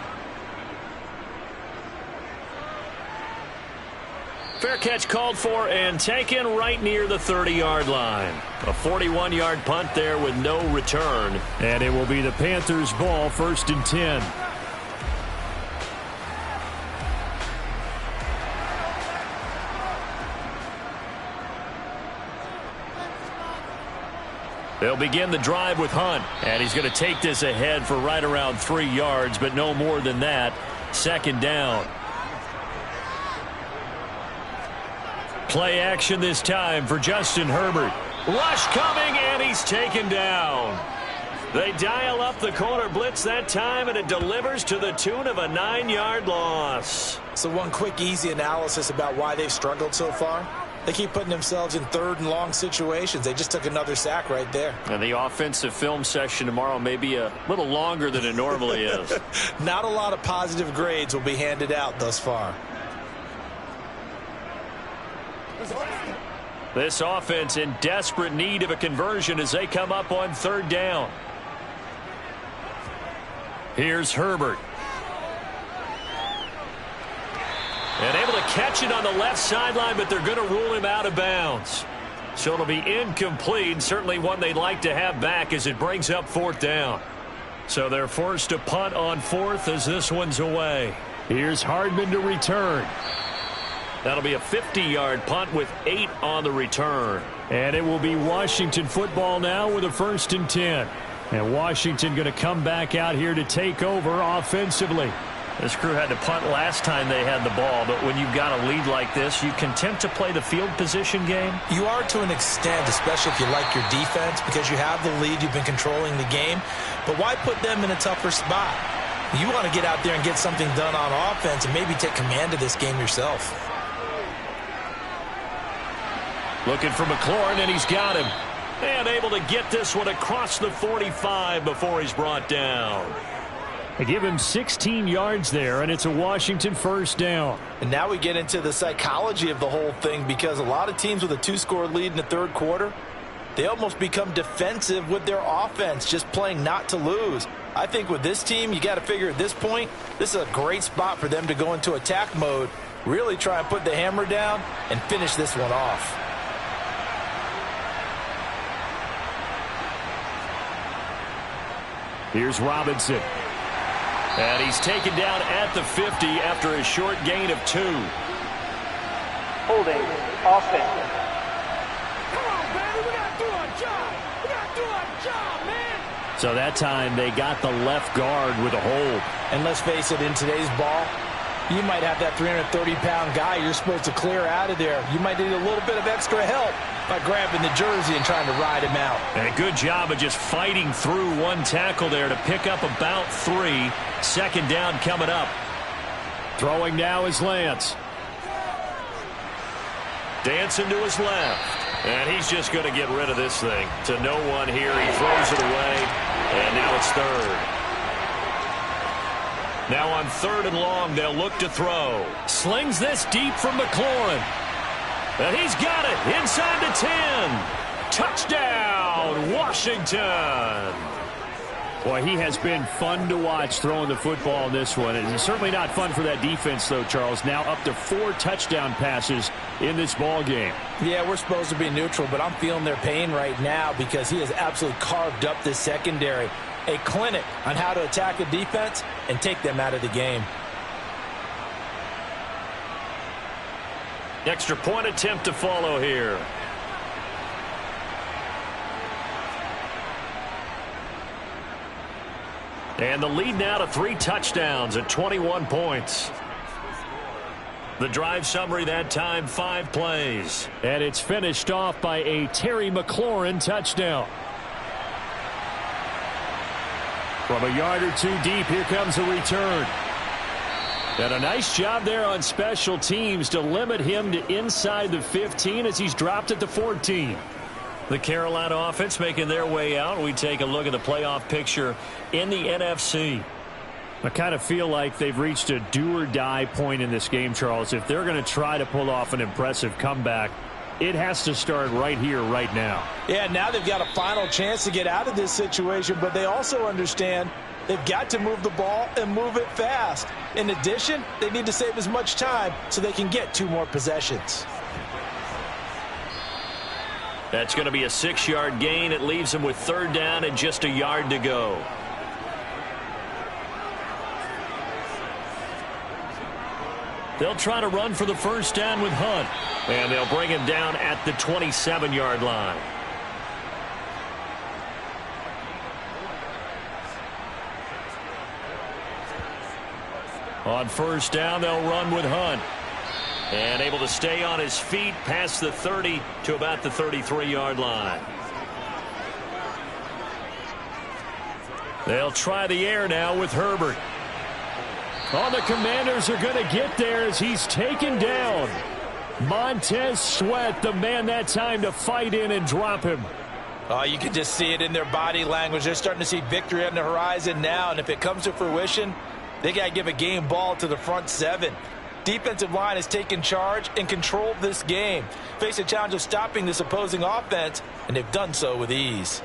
Fair catch called for and taken right near the 30-yard line. A 41-yard punt there with no return. And it will be the Panthers' ball, 1st and 10. They'll begin the drive with Hunt. And he's going to take this ahead for right around 3 yards, but no more than that. 2nd down. Play action this time for Justin Herbert. Rush coming, and he's taken down. They dial up the corner blitz that time, and it delivers to the tune of a 9-yard loss. So one quick, easy analysis about why they've struggled so far. They keep putting themselves in 3rd and long situations. They just took another sack right there. And the offensive film session tomorrow may be a little longer than it normally is. Not a lot of positive grades will be handed out thus far. This offense in desperate need of a conversion as they come up on 3rd down. Here's Herbert. And able to catch it on the left sideline, but they're going to rule him out of bounds. So it'll be incomplete, certainly one they'd like to have back as it brings up 4th down. So they're forced to punt on 4th as this one's away. Here's Hardman to return. That'll be a 50-yard punt with 8 on the return. And it will be Washington football now with a 1st and 10. And Washington going to come back out here to take over offensively. This crew had to punt last time they had the ball, but when you've got a lead like this, you content to play the field position game? You are to an extent, especially if you like your defense, because you have the lead, you've been controlling the game. But why put them in a tougher spot? You want to get out there and get something done on offense and maybe take command of this game yourself. Looking for McLaurin, and he's got him. And able to get this one across the 45 before he's brought down. They give him 16 yards there, and it's a Washington 1st down. And now we get into the psychology of the whole thing, because a lot of teams with a 2-score lead in the 3rd quarter, they almost become defensive with their offense, just playing not to lose. I think with this team, you got to figure at this point, this is a great spot for them to go into attack mode, really try and put the hammer down and finish this one off. Here's Robinson. And he's taken down at the 50 after a short gain of 2. Holding offense. Come on, baby, we gotta do our job. We gotta do our job, man. So that time they got the left guard with a hold. And let's face it, in today's ball, you might have that 330-pound guy you're supposed to clear out of there. You might need a little bit of extra help by grabbing the jersey and trying to ride him out. And a good job of just fighting through one tackle there to pick up about 3. 2nd down coming up. Throwing now is Lance. Dancing to his left. And he's just going to get rid of this thing. To no one here. He throws it away. And now it's 3rd. Now on 3rd and long, they'll look to throw. Slings this deep from McLaurin. And he's got it inside the 10. Touchdown, Washington. Boy, he has been fun to watch throwing the football in this one. It's certainly not fun for that defense, though, Charles. Now up to 4 touchdown passes in this ball game. Yeah, we're supposed to be neutral, but I'm feeling their pain right now because he has absolutely carved up this secondary. A clinic on how to attack a defense and take them out of the game. Extra point attempt to follow here. And the lead now to 3 touchdowns at 21 points. The drive summary that time, 5 plays. And it's finished off by a Terry McLaurin touchdown. From a yard or 2 deep, here comes a return. And a nice job there on special teams to limit him to inside the 15 as he's dropped at the 14. The Carolina offense making their way out. We take a look at the playoff picture in the NFC. I kind of feel like they've reached a do-or-die point in this game, Charles. If they're going to try to pull off an impressive comeback, it has to start right here, right now. Yeah, now they've got a final chance to get out of this situation, but they also understand they've got to move the ball and move it fast. In addition, they need to save as much time so they can get 2 more possessions. That's going to be a 6-yard gain. It leaves them with 3rd down and just a yard to go. They'll try to run for the 1st down with Hunt. And they'll bring him down at the 27-yard line. On 1st down, they'll run with Hunt. And able to stay on his feet past the 30 to about the 33-yard line. They'll try the air now with Herbert. Oh, the Commanders are going to get there as he's taken down. Montez Sweat, the man that time to fight in and drop him. Oh, you can just see it in their body language. They're starting to see victory on the horizon now, and if it comes to fruition, they got to give a game ball to the front 7. Defensive line has taken charge and controlled this game. Face a challenge of stopping this opposing offense, and they've done so with ease.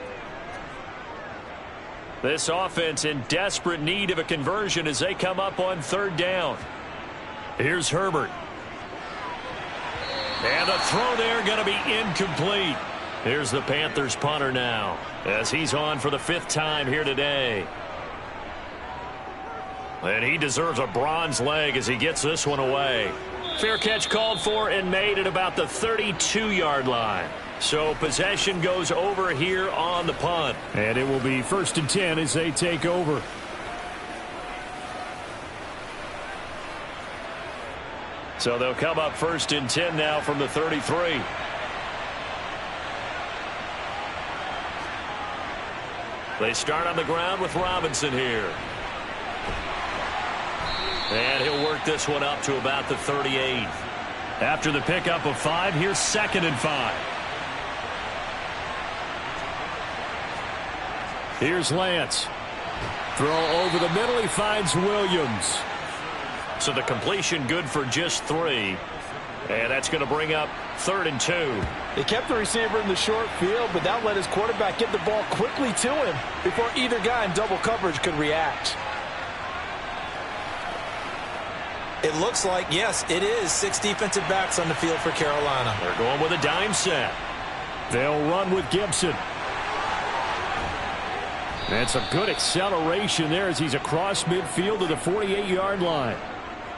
This offense in desperate need of a conversion as they come up on 3rd down. Here's Herbert. And the throw there going to be incomplete. Here's the Panthers punter now as he's on for the 5th time here today. And he deserves a bronze leg as he gets this one away. Fair catch called for and made at about the 32-yard line. So possession goes over here on the punt. And it will be 1st and 10 as they take over. So they'll come up 1st and 10 now from the 33. They start on the ground with Robinson here. And he'll work this one up to about the 38. After the pickup of 5, here's 2nd and 5. Here's Lance. Throw over the middle. He finds Williams. So the completion good for just 3. And that's going to bring up 3rd and 2. They kept the receiver in the short field, but that let his quarterback get the ball quickly to him before either guy in double coverage could react. It looks like, yes, it is 6 defensive backs on the field for Carolina. They're going with a dime set. They'll run with Gibson. That's a good acceleration there as he's across midfield to the 48-yard line.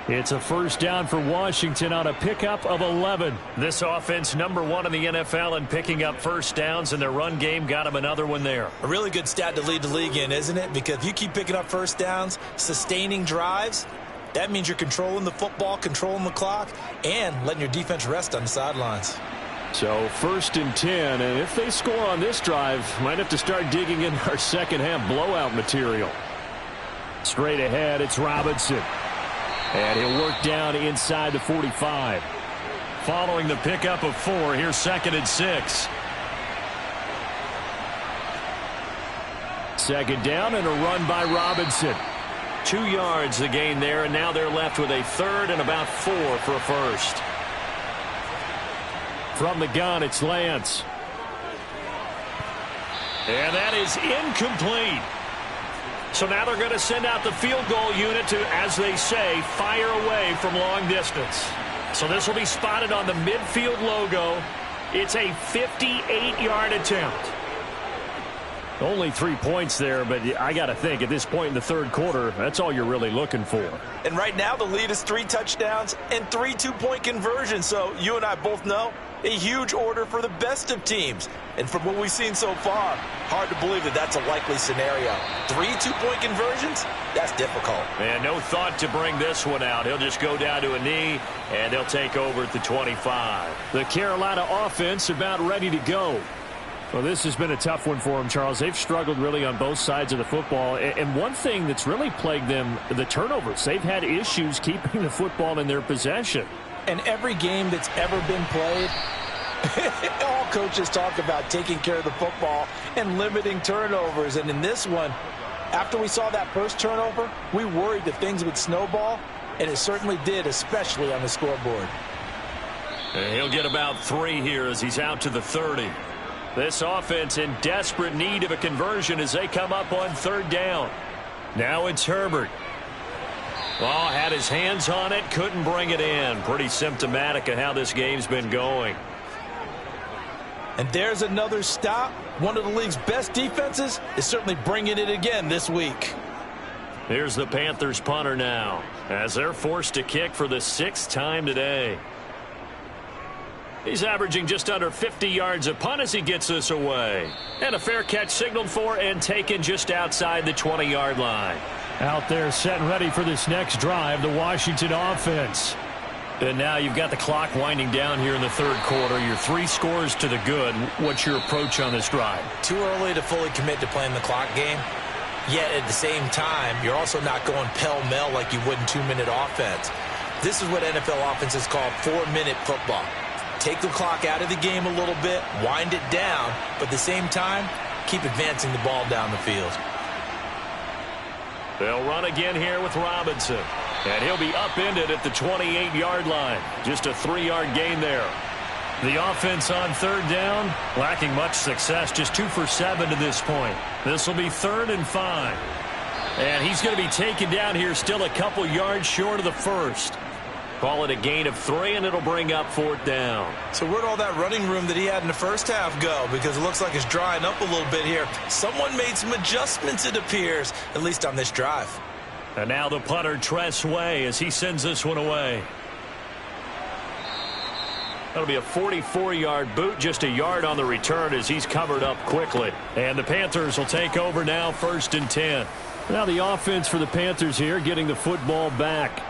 It's a 1st down for Washington on a pickup of 11. This offense #1 in the NFL in picking up 1st downs, and their run game got him another one there. A really good stat to lead the league in, isn't it? Because if you keep picking up 1st downs, sustaining drives, that means you're controlling the football, controlling the clock, and letting your defense rest on the sidelines. So 1st and 10, and if they score on this drive, might have to start digging in our second half blowout material. Straight ahead, it's Robinson. And he'll work down inside the 45. Following the pickup of 4, here's 2nd and 6. 2nd down and a run by Robinson. 2 yards the gain there, and now they're left with a 3rd and about 4 for a 1st. From the gun, it's Lance. And that is incomplete. So now they're going to send out the field goal unit to, as they say, fire away from long distance. So this will be spotted on the midfield logo. It's a 58-yard attempt. Only 3 points there, but I got to think at this point in the third quarter, that's all you're really looking for. And right now the lead is 3 touchdowns and 3 two-point conversions. So you and I both know a huge order for the best of teams. And from what we've seen so far, hard to believe that that's a likely scenario. 3 two-point conversions? That's difficult. And no thought to bring this one out. He'll just go down to a knee, and they'll take over at the 25. The Carolina offense about ready to go. Well, this has been a tough one for them, Charles. They've struggled really on both sides of the football. And one thing that's really plagued them, the turnovers. They've had issues keeping the football in their possession. And every game that's ever been played, all coaches talk about taking care of the football and limiting turnovers. And in this one, after we saw that first turnover, we worried that things would snowball, and it certainly did, especially on the scoreboard. And he'll get about 3 here as he's out to the 30. This offense in desperate need of a conversion as they come up on third down. Now it's Herbert. Oh, had his hands on it, couldn't bring it in. Pretty symptomatic of how this game's been going. And there's another stop. One of the league's best defenses is certainly bringing it again this week. Here's the Panthers punter now as they're forced to kick for the 6th time today. He's averaging just under 50 yards a punt as he gets this away. And a fair catch signaled for and taken just outside the 20-yard line. Out there set and ready for this next drive, the Washington offense. And now you've got the clock winding down here in the third quarter. Your 3 scores to the good. What's your approach on this drive? Too early to fully commit to playing the clock game. Yet at the same time, you're also not going pell-mell like you would in 2-minute offense. This is what NFL offenses call 4-minute football. Take the clock out of the game a little bit, wind it down, but at the same time, keep advancing the ball down the field. They'll run again here with Robinson. And he'll be upended at the 28-yard line. Just a 3-yard gain there. The offense on third down, lacking much success, just 2 for 7 to this point. This will be 3rd and 5. And he's going to be taken down here still a couple yards short of the first. Call it a gain of 3, and it'll bring up 4th down. So where'd all that running room that he had in the first half go? Because it looks like it's drying up a little bit here. Someone made some adjustments, it appears, at least on this drive. And now the punter, Tress Way, as he sends this one away. That'll be a 44-yard boot, just a yard on the return as he's covered up quickly. And the Panthers will take over now, 1st and 10. Now the offense for the Panthers here, getting the football back.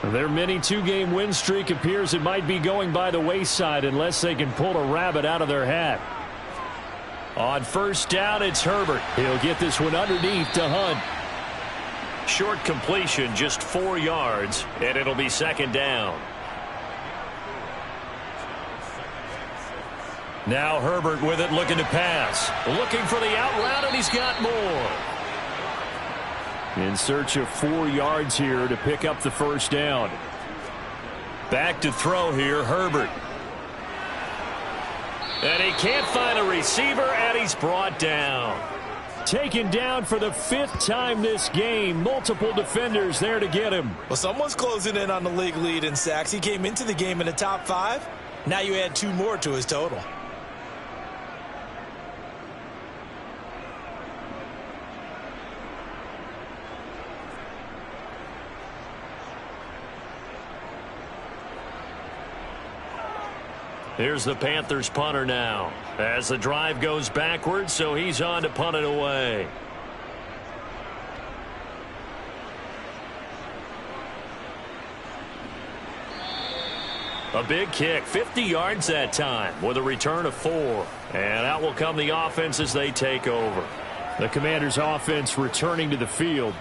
Their mini 2-game win streak appears it might be going by the wayside unless they can pull a rabbit out of their hat. On first down, it's Herbert. He'll get this one underneath to Hunt. Short completion, just 4 yards, and it'll be 2nd down. Now Herbert with it, looking to pass. Looking for the out route, and he's got more. In search of 4 yards here to pick up the first down. Back to throw here, Herbert. And he can't find a receiver, and he's brought down. Taken down for the 5th time this game. Multiple defenders there to get him. Well, someone's closing in on the league lead in sacks. He came into the game in the top 5. Now you add 2 more to his total. Here's the Panthers punter now as the drive goes backwards, so he's on to punt it away. A big kick, 50 yards that time with a return of 4. And out will come the offense as they take over. The Commanders' offense returning to the field.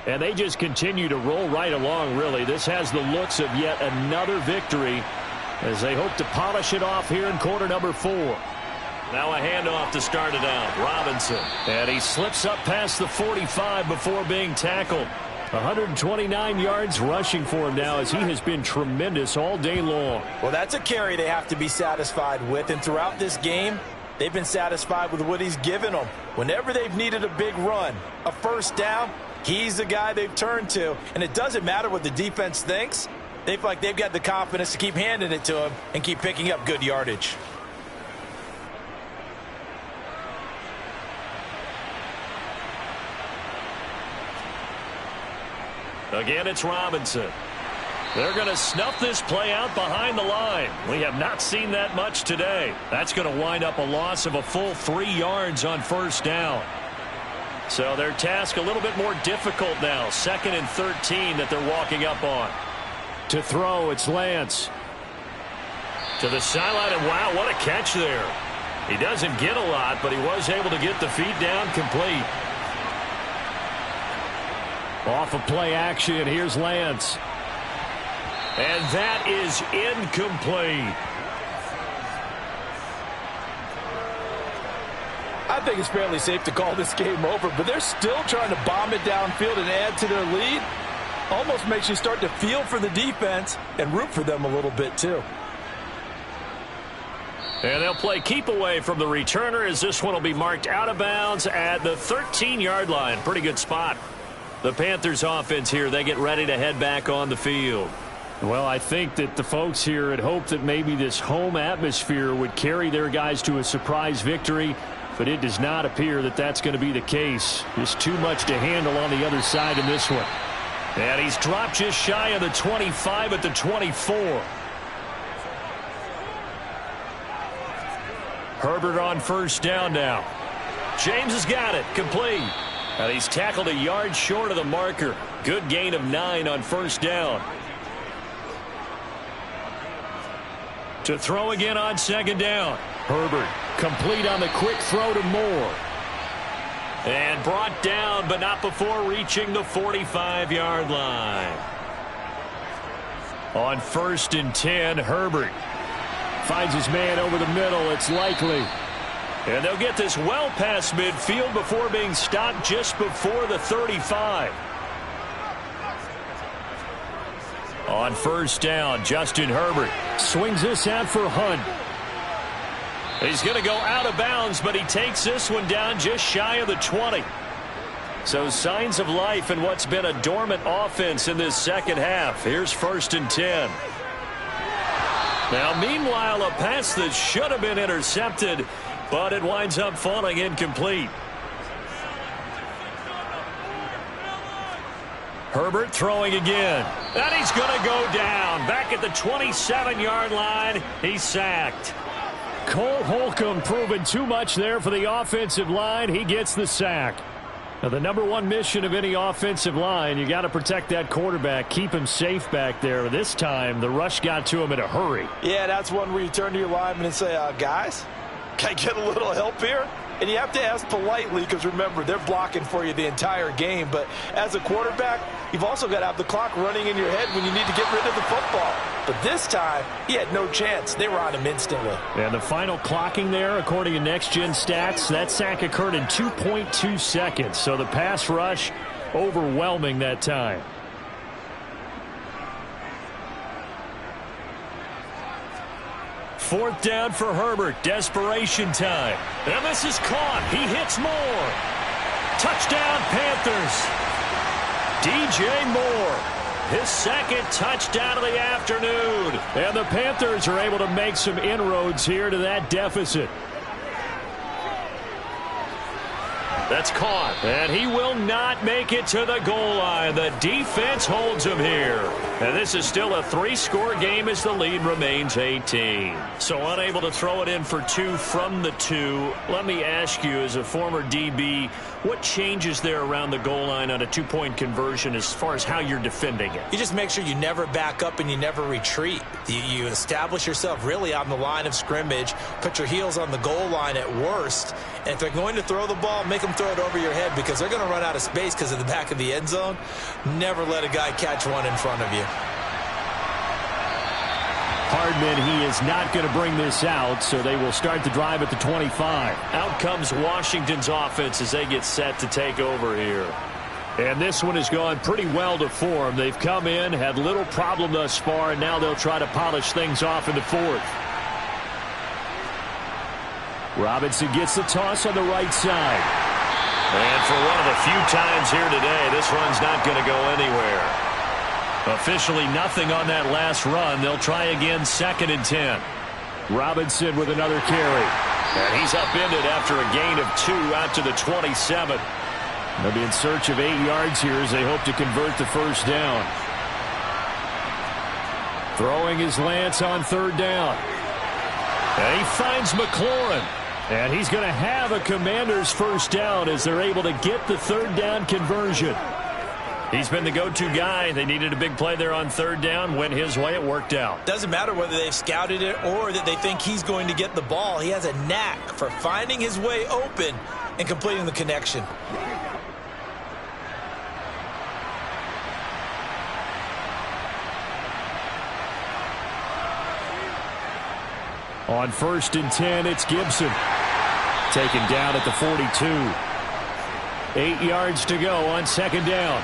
And they just continue to roll right along, really. This has the looks of yet another victory as they hope to polish it off here in quarter number 4. Now a handoff to start it out. Robinson. And he slips up past the 45 before being tackled. 129 yards rushing for him now as he has been tremendous all day long. Well, that's a carry they have to be satisfied with, and throughout this game, they've been satisfied with what he's given them. Whenever they've needed a big run, a first down, he's the guy they've turned to. And it doesn't matter what the defense thinks. They feel like they've got the confidence to keep handing it to him and keep picking up good yardage. Again, it's Robinson. They're going to snuff this play out behind the line. We have not seen that much today. That's going to wind up a loss of a full 3 yards on first down. So their task a little bit more difficult now. 2nd and 13 that they're walking up on. To throw, it's Lance. To the sideline, and wow, what a catch there. He doesn't get a lot, but he was able to get the feet down complete. Off of play action, here's Lance. And that is incomplete. I think it's fairly safe to call this game over, but they're still trying to bomb it downfield and add to their lead. Almost makes you start to feel for the defense and root for them a little bit too. And they'll play keep away from the returner as this one will be marked out of bounds at the 13-yard line. Pretty good spot. The Panthers offense here, they get ready to head back on the field. Well, I think that the folks here had hoped that maybe this home atmosphere would carry their guys to a surprise victory, but it does not appear that that's going to be the case. Just too much to handle on the other side in this one. And he's dropped just shy of the 25 at the 24. Herbert on first down now. James has got it, complete. And he's tackled a yard short of the marker. Good gain of 9 on first down. To throw again on second down. Herbert complete on the quick throw to Moore. And brought down, but not before reaching the 45-yard line. On 1st and 10, Herbert finds his man over the middle. It's Likely. And they'll get this well past midfield before being stopped just before the 35. On first down, Justin Herbert swings this out for Hunt. He's going to go out of bounds, but he takes this one down just shy of the 20. So signs of life in what's been a dormant offense in this second half. Here's 1st and 10. Now, meanwhile, a pass that should have been intercepted, but it winds up falling incomplete. Herbert throwing again. And he's going to go down. Back at the 27-yard line, he's sacked. Cole Holcomb proving too much there for the offensive line. He gets the sack. Now, the number one mission of any offensive line, you got to protect that quarterback, keep him safe back there. This time, the rush got to him in a hurry. Yeah, that's one where you turn to your lineman and say, guys, can I get a little help here? And you have to ask politely because, remember, they're blocking for you the entire game. But as a quarterback, you've also got to have the clock running in your head when you need to get rid of the football. But this time, he had no chance. They were on him instantly. And the final clocking there, according to Next Gen Stats, that sack occurred in 2.2 seconds. So the pass rush overwhelming that time. Fourth down for Herbert. Desperation time. And this is caught. He hits Moore. Touchdown, Panthers. DJ Moore. His second touchdown of the afternoon. And the Panthers are able to make some inroads here to that deficit. That's caught. And he will not make it to the goal line. The defense holds him here. And this is still a 3-score game as the lead remains 18. So unable to throw it in for 2 from the 2. Let me ask you, as a former DB, what changes there around the goal line on a 2-point conversion as far as how you're defending it? You just make sure you never back up and you never retreat. You establish yourself really on the line of scrimmage, put your heels on the goal line at worst, and if they're going to throw the ball, make them throw it over your head because they're going to run out of space because of the back of the end zone. Never let a guy catch one in front of you. Hardman, he is not going to bring this out, so they will start the drive at the 25. Out comes Washington's offense as they get set to take over here. And this one has gone pretty well to form. They've come in, had little problem thus far, and now they'll try to polish things off in the fourth. Robinson gets the toss on the right side. And for one of the few times here today, this run's not going to go anywhere. Officially nothing on that last run. They'll try again, 2nd and 10. Robinson with another carry. And he's upended after a gain of 2 out to the 27. They'll be in search of 8 yards here as they hope to convert the first down. Throwing is Lance on 3rd down. And he finds McLaurin. And he's going to have a Commanders first down as they're able to get the 3rd down conversion. He's been the go-to guy. They needed a big play there on 3rd down. Went his way. It worked out. Doesn't matter whether they've scouted it or that they think he's going to get the ball. He has a knack for finding his way open and completing the connection. On 1st and 10, it's Gibson. Taken down at the 42. 8 yards to go on 2nd down.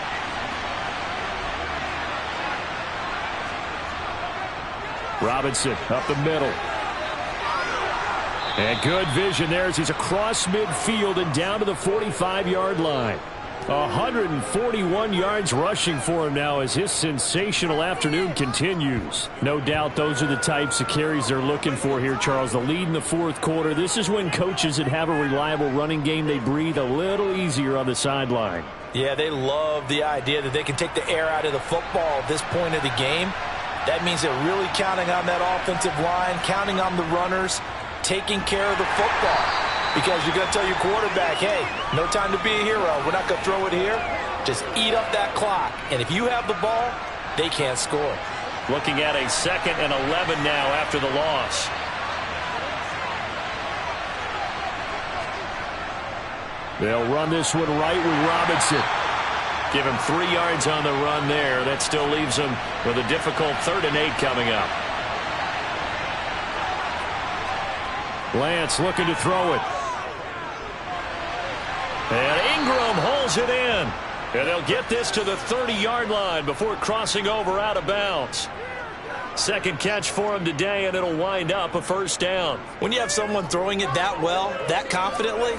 Robinson up the middle. And good vision there as he's across midfield and down to the 45-yard line. 141 yards rushing for him now as his sensational afternoon continues. No doubt those are the types of carries they're looking for here, Charles. The lead in the 4th quarter. This is when coaches that have a reliable running game, they breathe a little easier on the sideline. Yeah, they love the idea that they can take the air out of the football at this point of the game. That means they're really counting on that offensive line, counting on the runners, taking care of the football. Because you're going to tell your quarterback, hey, no time to be a hero. We're not going to throw it here. Just eat up that clock. And if you have the ball, they can't score. Looking at a 2nd and 11 now after the loss. They'll run this one right with Robinson. Give him 3 yards on the run there. That still leaves him with a difficult 3rd and 8 coming up. Lance looking to throw it. And Ingram holds it in. And they'll get this to the 30-yard line before crossing over out of bounds. 2nd catch for him today, and it'll wind up a first down. When you have someone throwing it that well, that confidently,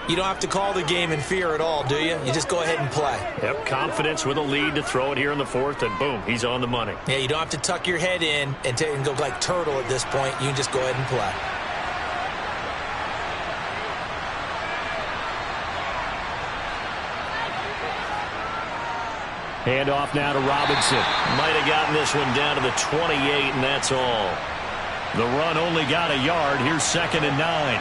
you don't have to call the game in fear at all, do you? You just go ahead and play. Yep, confidence with a lead to throw it here in the 4th, and boom, he's on the money. Yeah, you don't have to tuck your head in and go like turtle at this point. You can just go ahead and play. Handoff now to Robinson. Might have gotten this one down to the 28, and that's all. The run only got a yard. Here's 2nd and 9.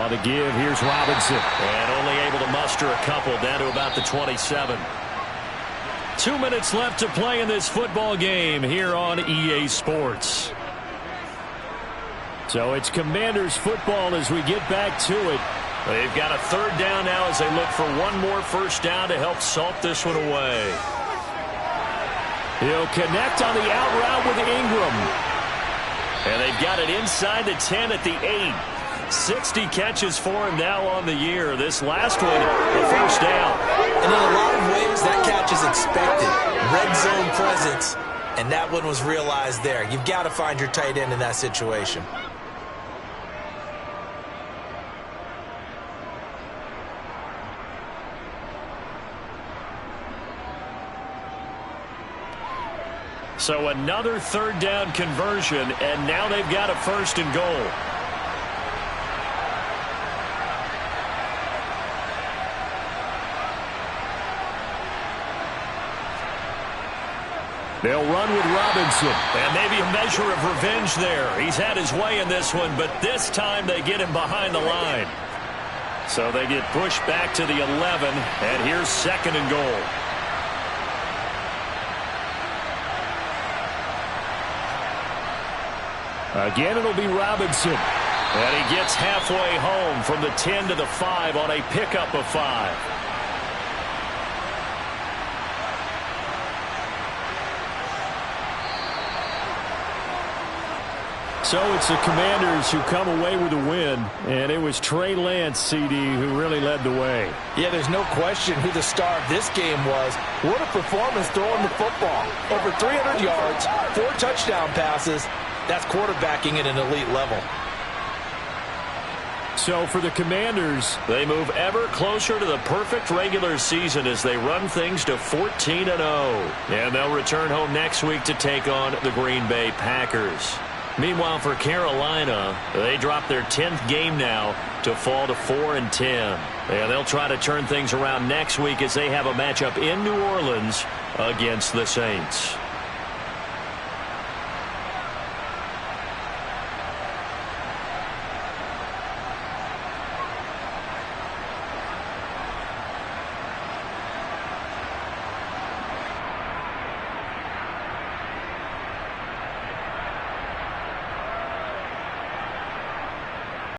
On the give, here's Robinson. And only able to muster a couple down to about the 27. 2 minutes left to play in this football game here on EA Sports. So it's Commanders football as we get back to it. They've got a 3rd down now as they look for one more first down to help salt this one away. He'll connect on the out route with Ingram. And they've got it inside the 10 at the 8. 60 catches for him now on the year. This last one, a first down. And in a lot of ways, that catch is expected. Red zone presence, and that one was realized there. You've got to find your tight end in that situation. So another 3rd down conversion, and now they've got a 1st and goal. They'll run with Robinson. And maybe a measure of revenge there. He's had his way in this one, but this time they get him behind the line. So they get pushed back to the 11, and here's 2nd and goal. Again, it'll be Robinson. And he gets halfway home from the 10 to the 5 on a pickup of 5. So it's the Commanders who come away with a win, and it was Trey Lance, CD, who really led the way. Yeah, there's no question who the star of this game was. What a performance throwing the football. Over 300 yards, 4 touchdown passes. That's quarterbacking at an elite level. So for the Commanders, they move ever closer to the perfect regular season as they run things to 14-0. And they'll return home next week to take on the Green Bay Packers. Meanwhile, for Carolina, they drop their 10th game now to fall to 4-10. And they'll try to turn things around next week as they have a matchup in New Orleans against the Saints.